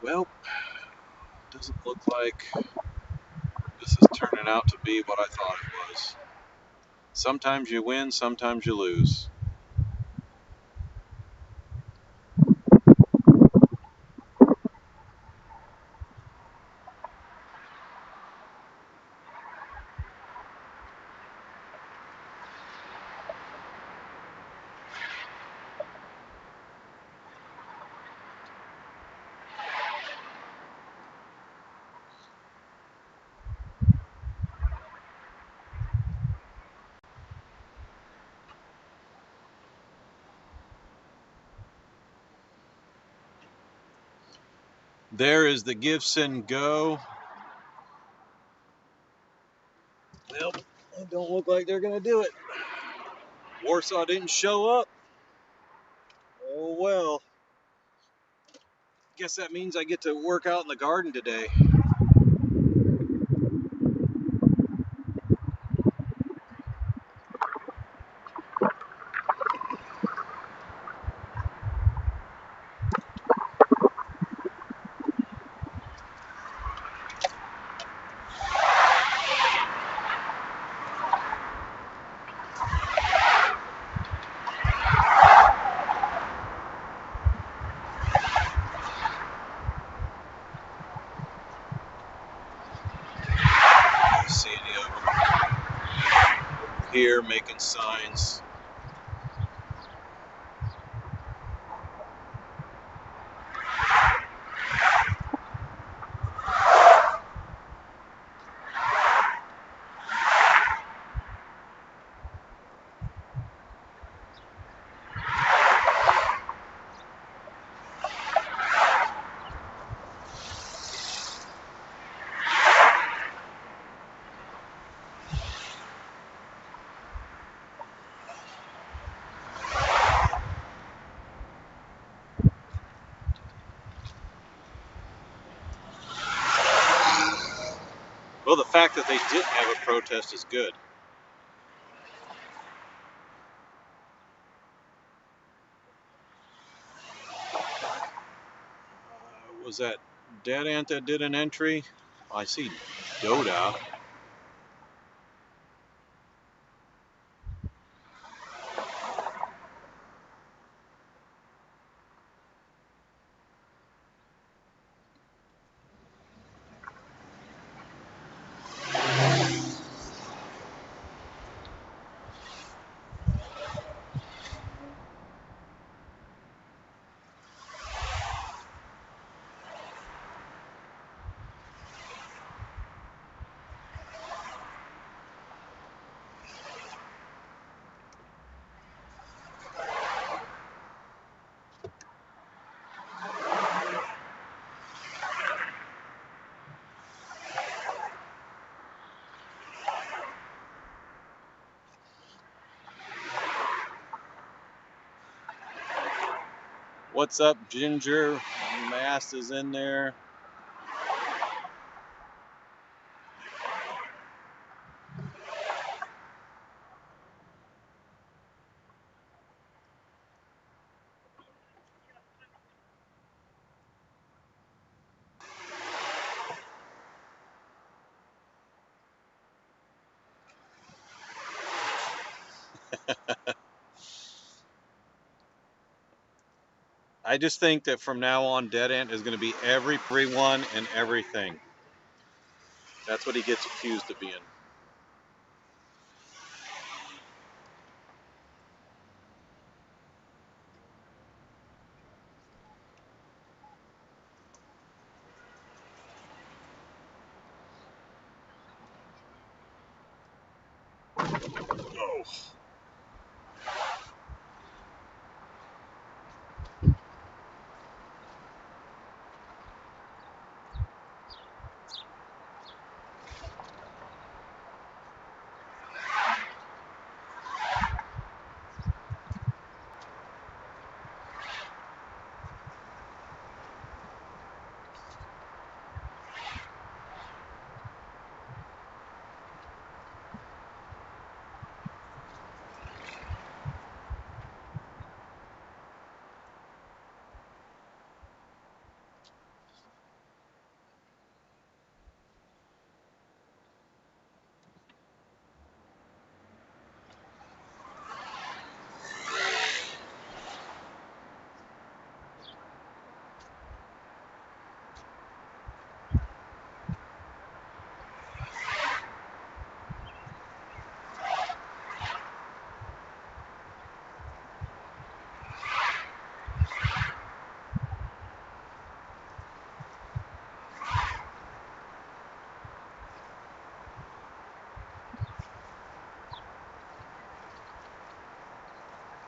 Well, it doesn't look like this is turning out to be what I thought it was. Sometimes you win, sometimes you lose. There is the Gibson Go. Nope, it don't look like they're gonna do it. Warsaw didn't show up. Oh well. Guess that means I get to work out in the garden today. See any of them here making signs. Well, the fact that they didn't have a protest is good. Was that Dead Ant that did an entry? I see Doda. What's up, Ginger? Mast is in there. I just think that from now on, Dead Ant is going to be everyone and everything. That's what he gets accused of being. Oh.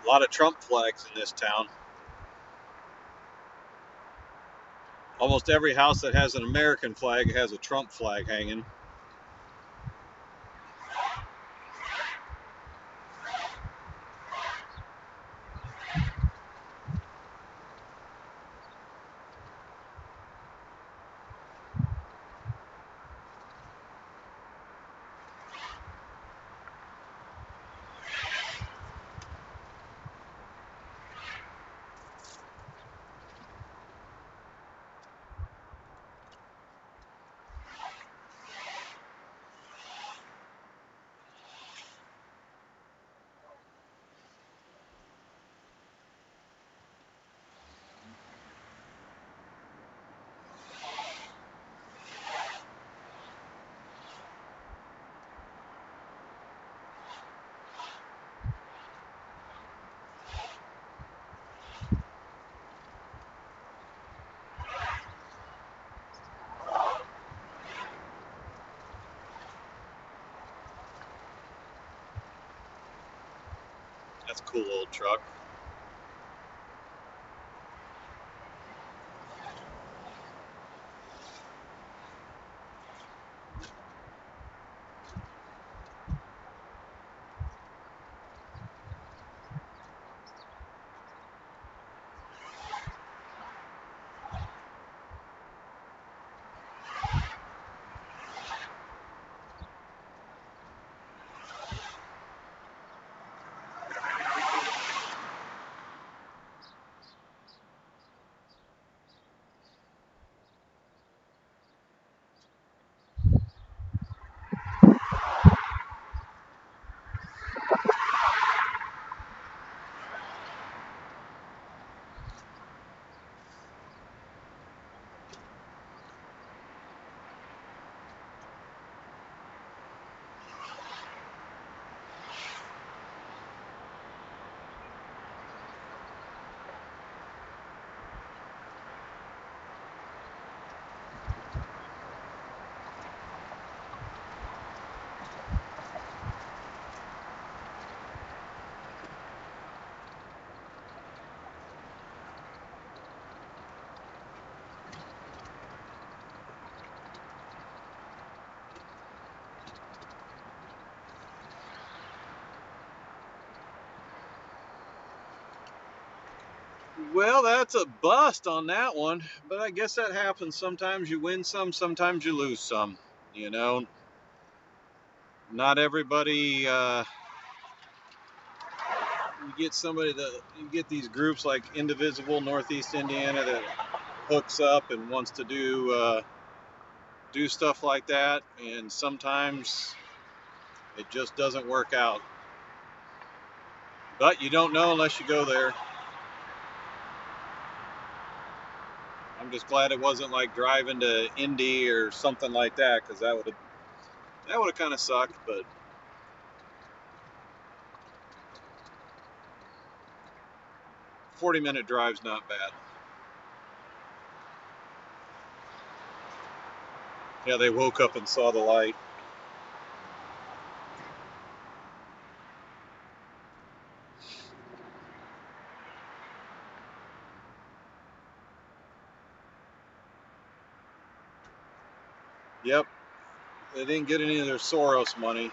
A lot of Trump flags in this town. Almost every house that has an American flag has a Trump flag hanging. That's a cool old truck. Well, that's a bust on that one, but I guess that happens. Sometimes you win some, sometimes you lose some. You know, not everybody. You get somebody that you get these groups like Indivisible Northeast Indiana that hooks up and wants to do stuff like that, and sometimes it just doesn't work out. But you don't know unless you go there. I'm just glad it wasn't like driving to Indy or something like that, because that would have kind of sucked. But 40-minute drive's not bad. Yeah, they woke up and saw the light. Yep, they didn't get any of their Soros money.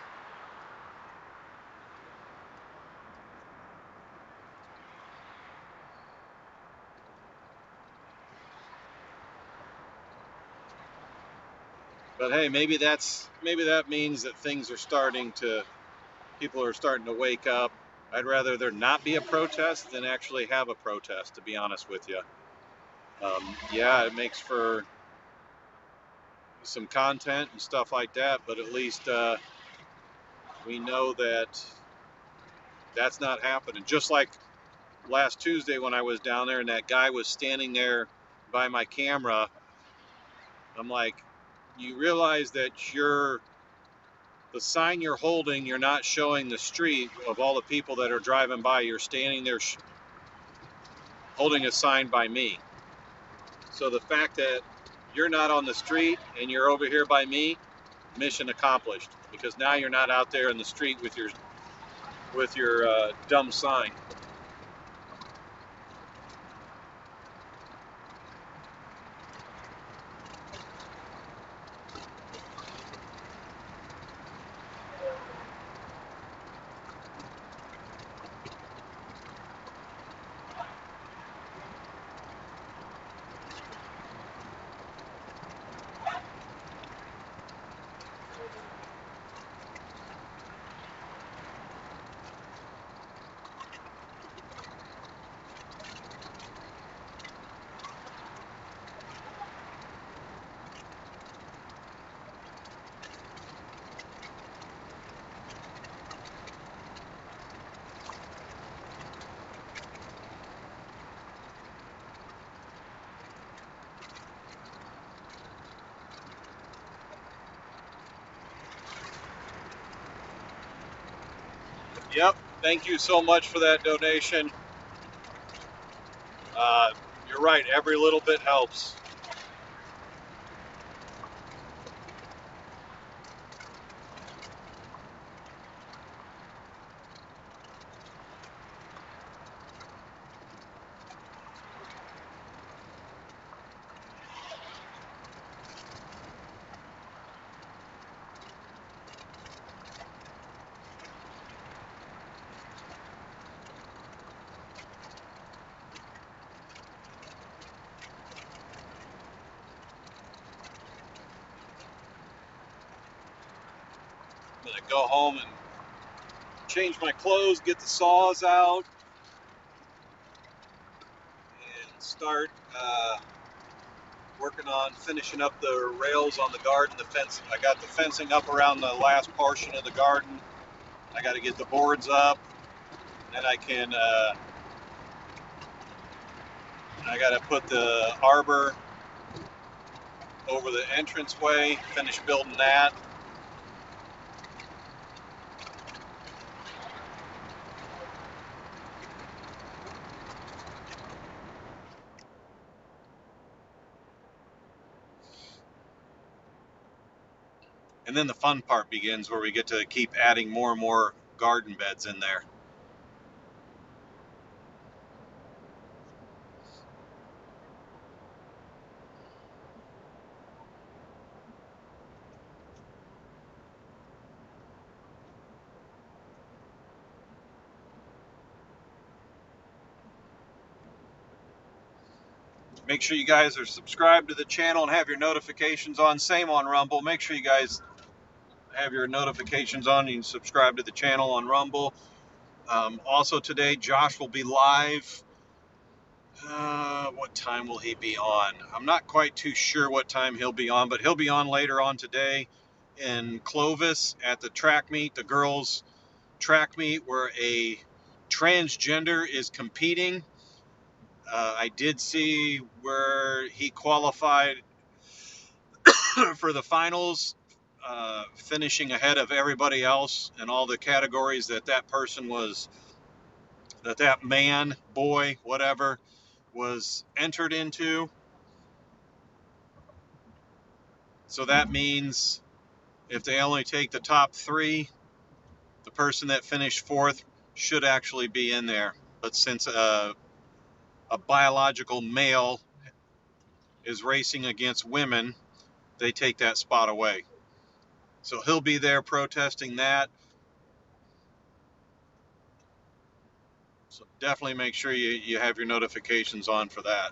But hey, maybe that means that people are starting to wake up. I'd rather there not be a protest than actually have a protest, to be honest with you. Yeah, it makes for some content and stuff like that, but at least we know that that's not happening. Just like last Tuesday when I was down there and that guy was standing there by my camera, I'm like, you realize that the sign you're holding, you're not showing the street of all the people that are driving by. You're standing there holding a sign by me. So the fact that you're not on the street and you're over here by me, mission accomplished, because now you're not out there in the street with your dumb sign. Yep. Thank you so much for that donation. Uh, you're right. Every little bit helps. I'm gonna go home and change my clothes, get the saws out, and start working on finishing up the rails on the garden. The fence. I got the fencing up around the last portion of the garden. I got to get the boards up, and then I can. I got to put the arbor over the entranceway. Finish building that. And then the fun part begins where we get to keep adding more and more garden beds in there. Make sure you guys are subscribed to the channel and have your notifications on. Same on Rumble. Make sure you guys have your notifications on and subscribe to the channel on Rumble. Also today, Josh will be live. What time will he be on? I'm not quite too sure what time he'll be on, but he'll be on later on today in Clovis at the track meet, the girls' track meet, where a transgender is competing. I did see where he qualified for the finals, finishing ahead of everybody else in all the categories that person was, that man, boy, whatever, was entered into. So that means if they only take the top three, the person that finished fourth should actually be in there. But since a biological male is racing against women, they take that spot away. So he'll be there protesting that. So definitely make sure you have your notifications on for that.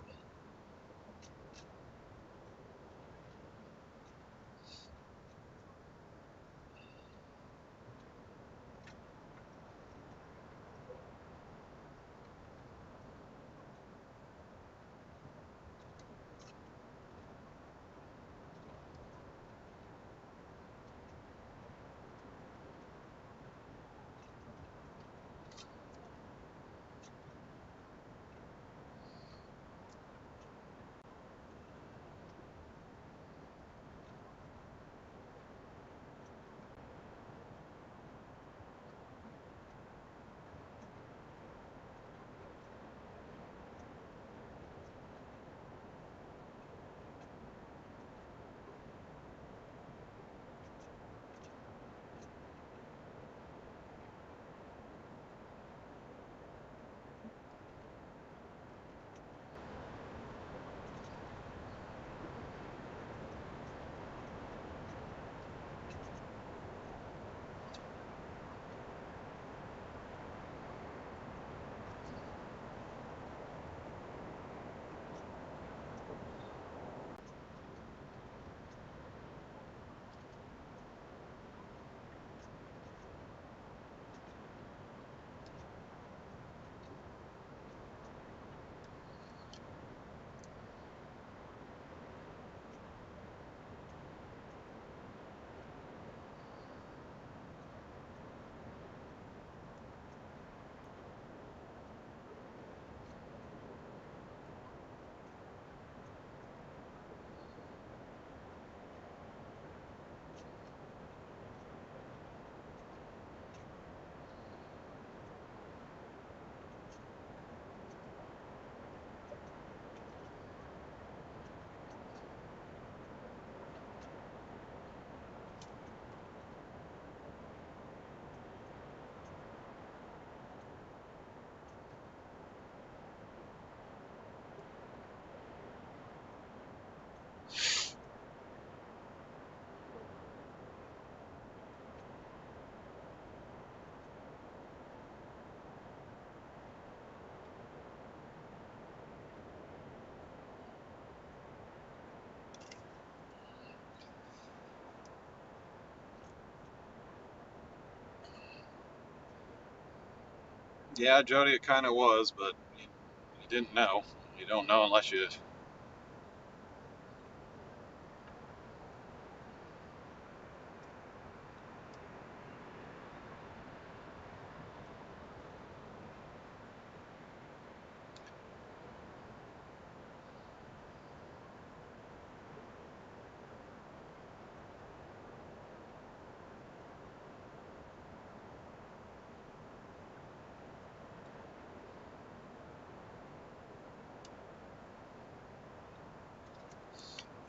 Yeah, Jody, it kind of was, but you didn't know. You don't know unless you.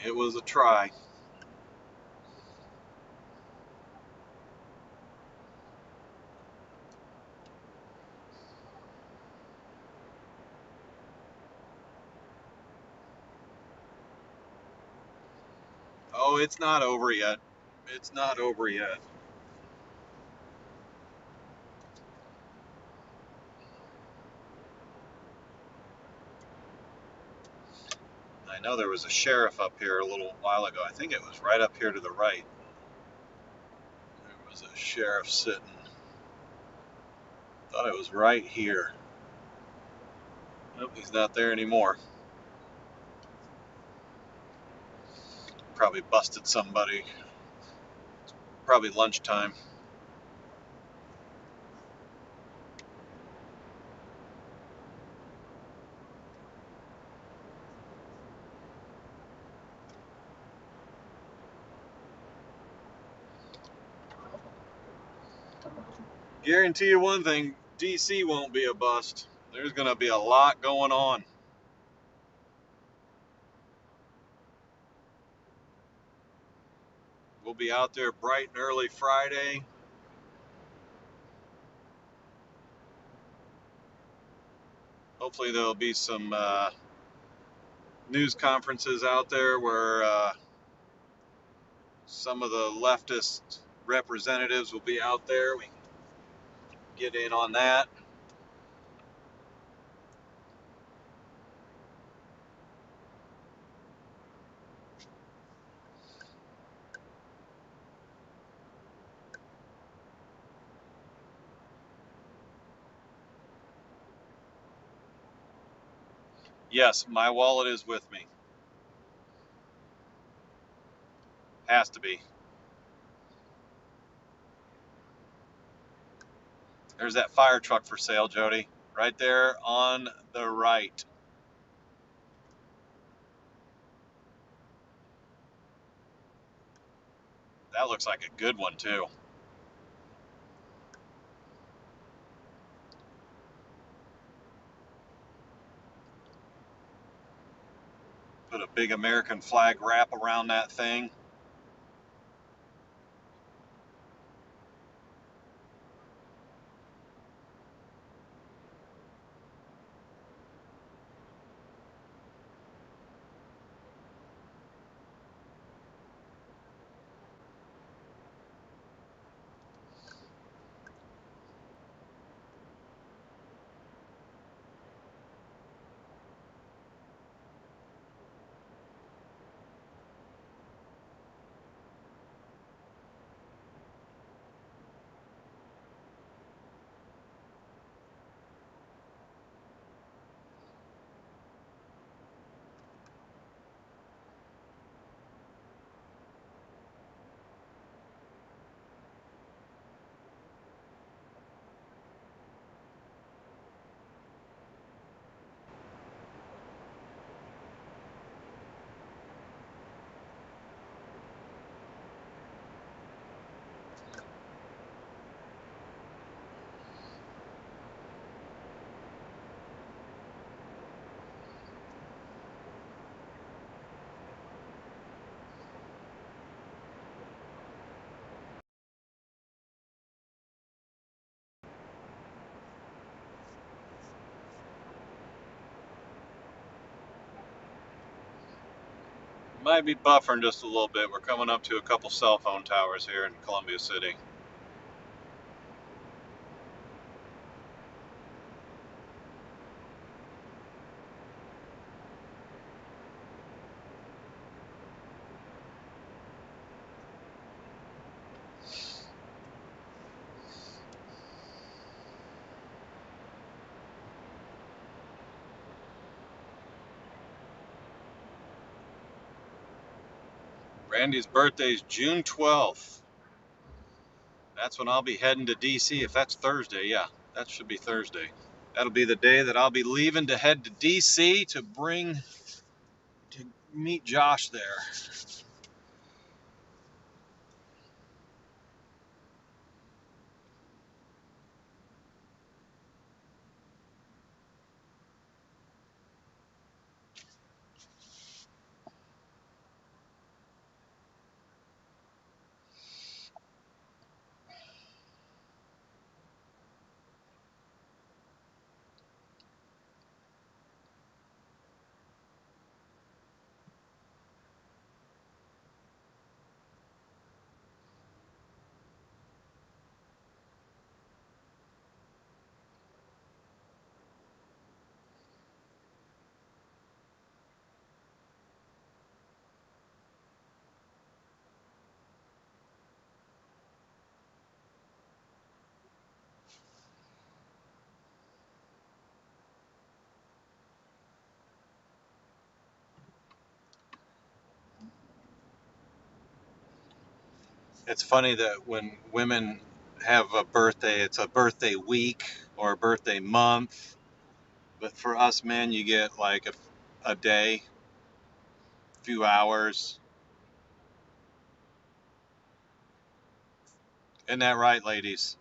It was a try. Oh, it's not over yet. It's not over yet. I know there was a sheriff up here a little while ago. I think it was right up here to the right. There was a sheriff sitting. Thought it was right here. Nope, he's not there anymore. Probably busted somebody. Probably lunchtime. Guarantee you one thing, DC won't be a bust. There's going to be a lot going on. We'll be out there bright and early Friday. Hopefully there'll be some news conferences out there where some of the leftist representatives will be out there. We can get in on that. Yes, my wallet is with me. Has to be. There's that fire truck for sale, Jody. Right there on the right. That looks like a good one, too. Put a big American flag wrap around that thing. Might be buffering just a little bit. We're coming up to a couple cell phone towers here in Columbia City. Randy's birthday is June 12th. That's when I'll be heading to DC. If that's Thursday, yeah, that should be Thursday. That'll be the day that I'll be leaving to head to DC to meet Josh there. It's funny that when women have a birthday, it's a birthday week or a birthday month. But for us men, you get like a day, a few hours. Isn't that right, ladies?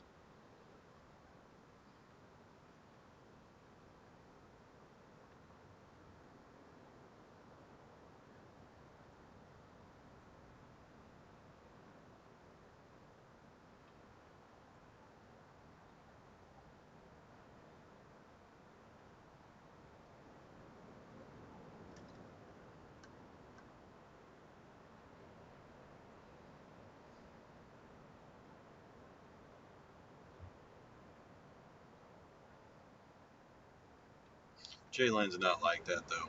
Jaylen's not like that, though.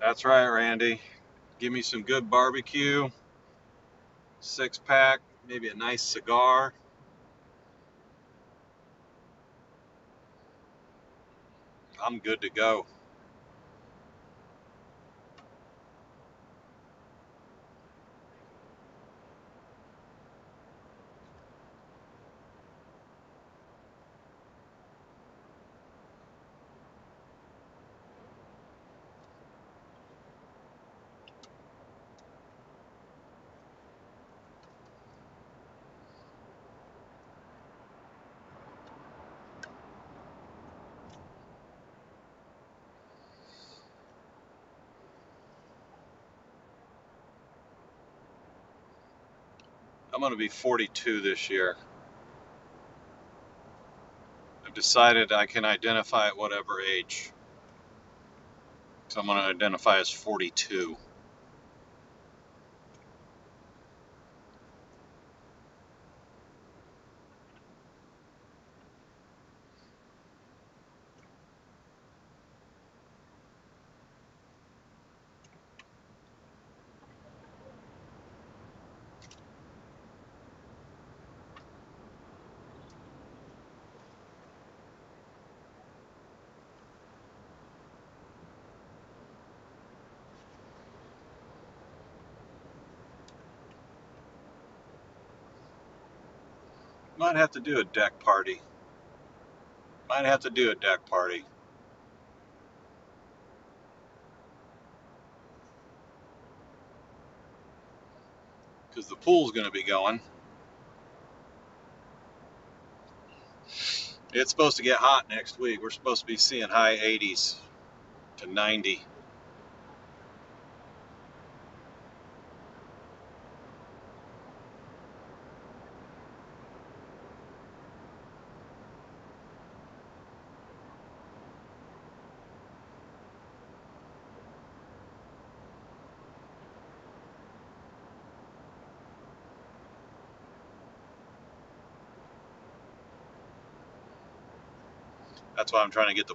That's right, Randy. Give me some good barbecue, 6-pack, maybe a nice cigar. I'm good to go. I'm going to be 42 this year. I've decided I can identify at whatever age. So I'm going to identify as 42. Might have to do a deck party. Might have to do a deck party. Because the pool's going to be going. It's supposed to get hot next week. We're supposed to be seeing high 80s to 90. That's why I'm trying to get the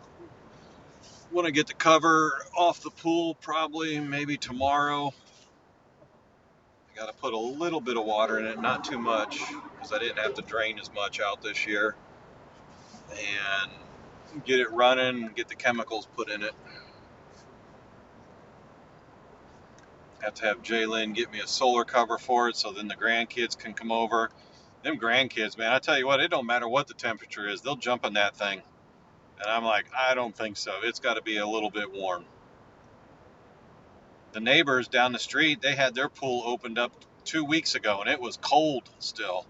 want to get the cover off the pool, probably maybe tomorrow. I got to put a little bit of water in it, not too much, because I didn't have to drain as much out this year, and get it running and get the chemicals put in it. Have to have Jalen get me a solar cover for it so then the grandkids can come over. Them grandkids, man, I tell you what, it don't matter what the temperature is, they'll jump in that thing. And I'm like, I don't think so. It's got to be a little bit warm. The neighbors down the street, they had their pool opened up 2 weeks ago and it was cold still.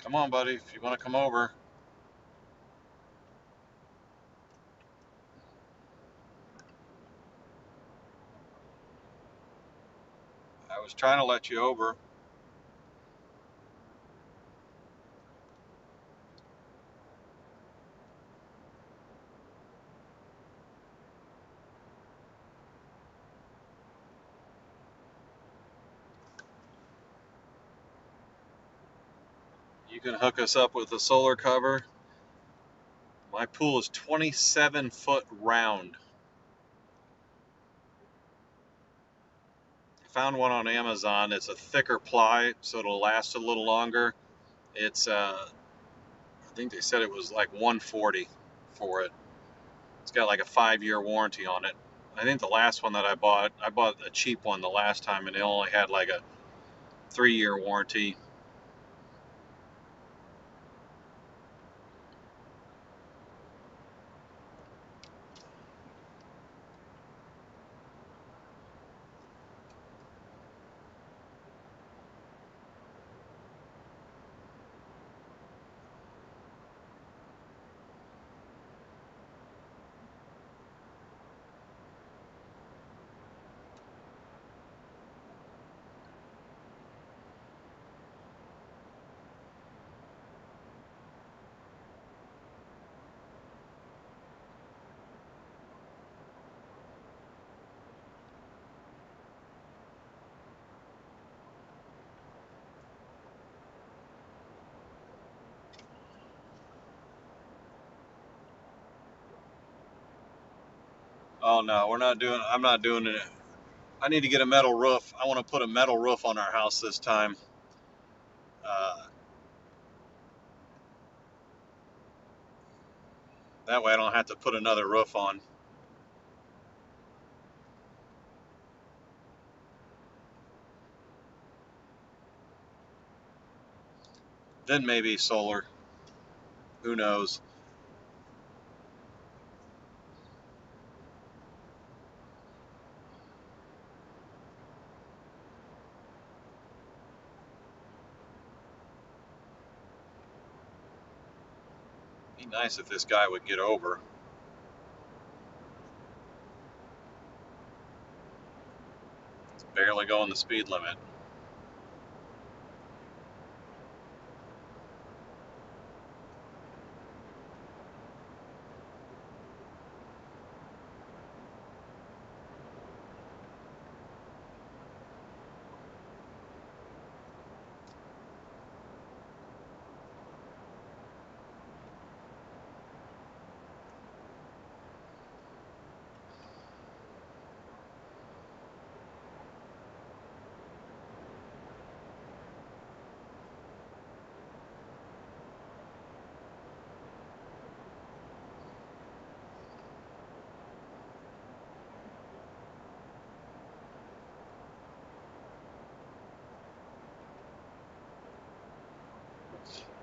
Come on, buddy, if you want to come over. I was trying to let you over. You can hook us up with a solar cover. My pool is 27 foot round. I found one on Amazon. It's a thicker ply, so it'll last a little longer. It's I think they said it was like 140 for it. It's got like a 5-year warranty on it. I think the last one that I bought a cheap one the last time, and it only had like a 3-year warranty. Oh no, I'm not doing it. I need to get a metal roof. I want to put a metal roof on our house this time. That way I don't have to put another roof on. Then maybe solar. Who knows? Be nice if this guy would get over. It's barely going the speed limit.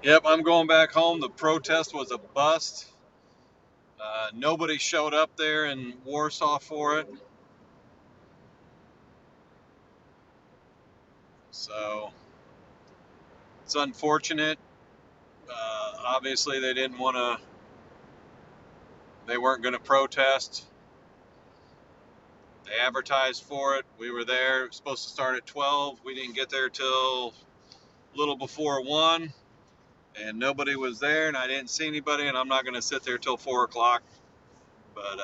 Yep, I'm going back home. The protest was a bust. Nobody showed up there in Warsaw for it. So it's unfortunate. Obviously, they weren't going to protest. They advertised for it. We were there. It was supposed to start at 12. We didn't get there till a little before 1. And nobody was there, and I didn't see anybody, and I'm not going to sit there till 4 o'clock. But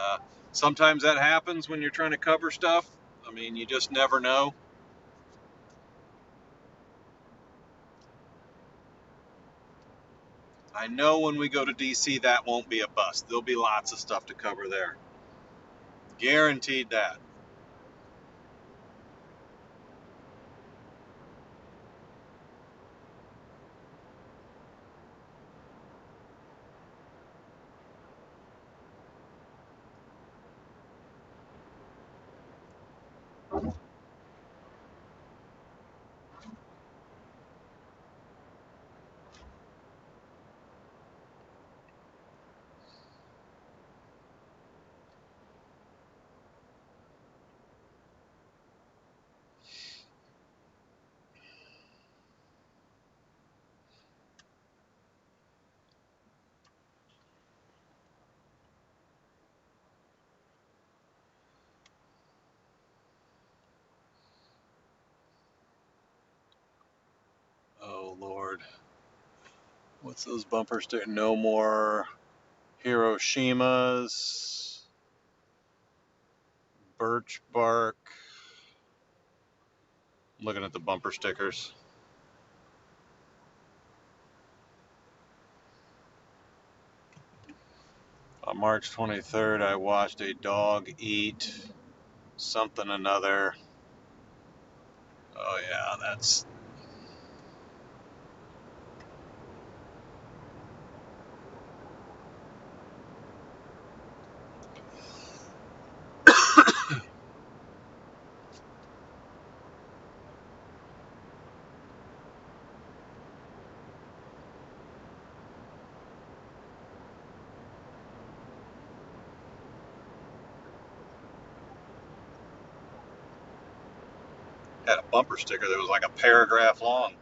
sometimes that happens when you're trying to cover stuff. I mean, you just never know. I know when we go to DC, that won't be a bust. There'll be lots of stuff to cover there. Guaranteed that. Oh, Lord. What's those bumper stickers? No more Hiroshimas. Birch bark. I'm looking at the bumper stickers. On March 23rd, I watched a dog eat something another. Oh, yeah, that's. Had a bumper sticker that was like a paragraph long.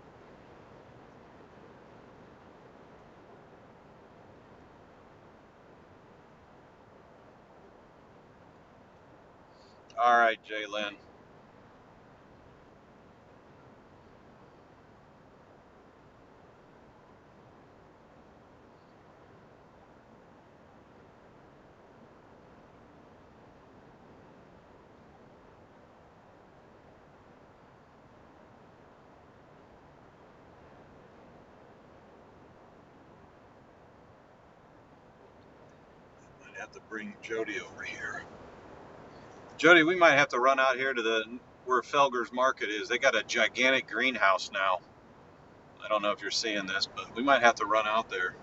All right, Jalen. Might have to bring Jody over here. Jody, we might have to run out here to where Felger's Market is. They got a gigantic greenhouse now. I don't know if you're seeing this, but we might have to run out there.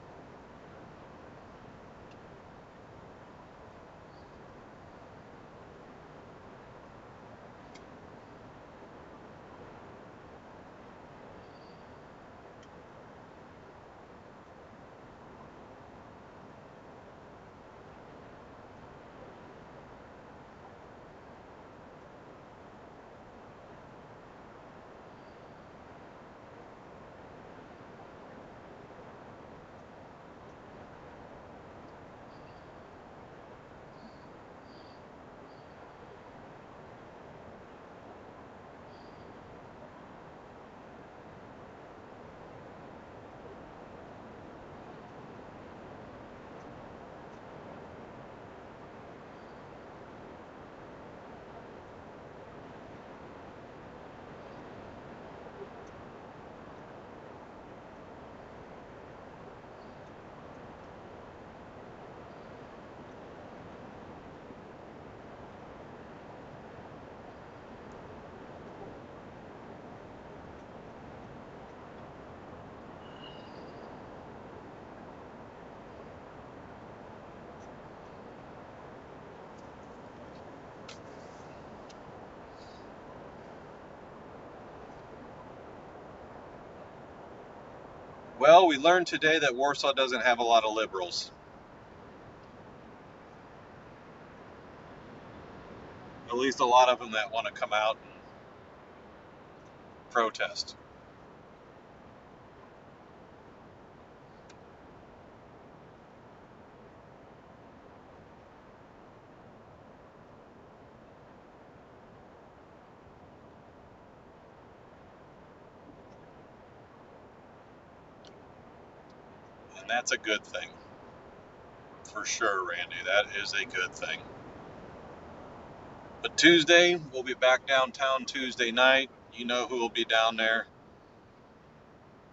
Well, we learned today that Warsaw doesn't have a lot of liberals. At least a lot of them that want to come out and protest. And that's a good thing. For sure, Randy. That is a good thing. But Tuesday, we'll be back downtown Tuesday night. You know who will be down there.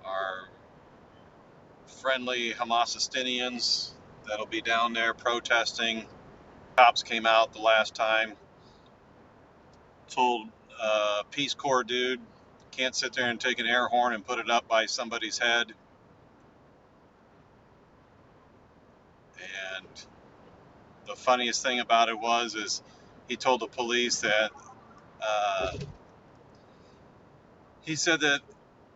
Our friendly Hamasistinians that'll be down there protesting. Cops came out the last time, told Peace Corps dude, can't sit there and take an air horn and put it up by somebody's head. And the funniest thing about it is he told the police that he said that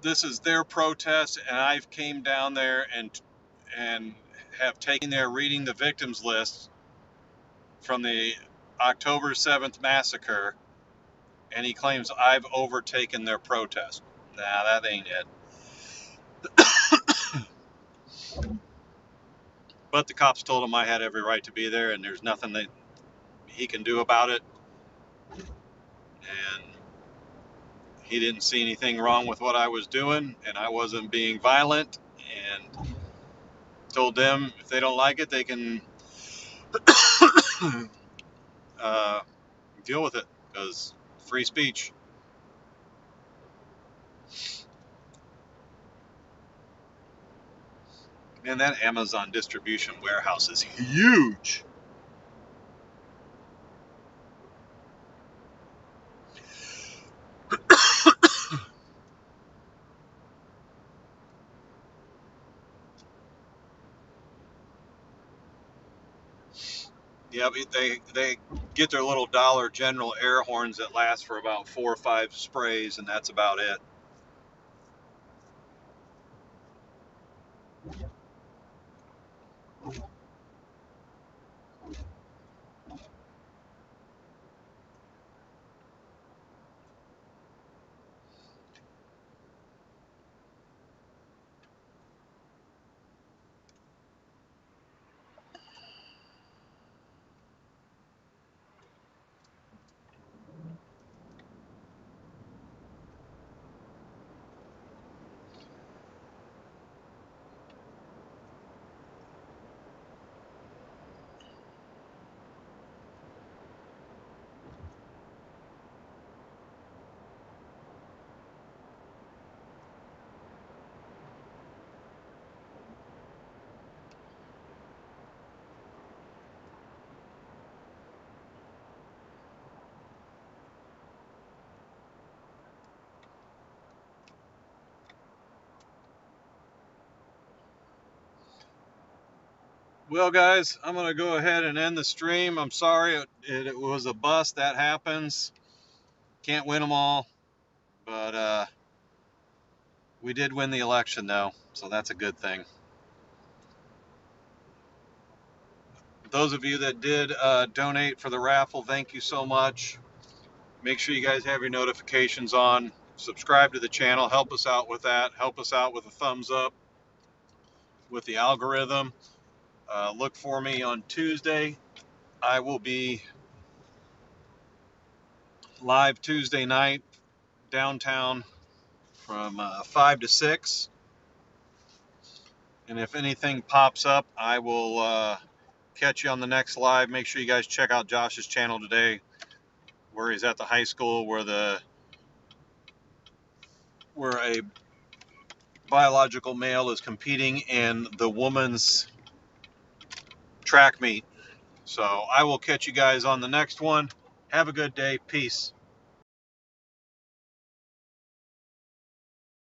this is their protest, and I've came down there and have taken there reading the victims list from the October 7th massacre, and he claims I've overtaken their protest. Nah, that ain't it. But the cops told him I had every right to be there, and there's nothing that he can do about it. And he didn't see anything wrong with what I was doing, and I wasn't being violent, and told them if they don't like it, they can deal with it, because free speech. Man, that Amazon distribution warehouse is huge. Yeah, but they get their little Dollar General air horns that last for about 4 or 5 sprays, and that's about it. Well, guys, I'm going to go ahead and end the stream. I'm sorry it was a bust. That happens. Can't win them all. But we did win the election, though, so that's a good thing. Those of you that did donate for the raffle, thank you so much. Make sure you guys have your notifications on. Subscribe to the channel. Help us out with that. Help us out with a thumbs up with the algorithm. Look for me on Tuesday. I will be live Tuesday night downtown from 5 to 6. And if anything pops up, I will catch you on the next live. Make sure you guys check out Josh's channel today, where he's at the high school where a biological male is competing in the woman's track meet. So I will catch you guys on the next one. Have a good day. Peace.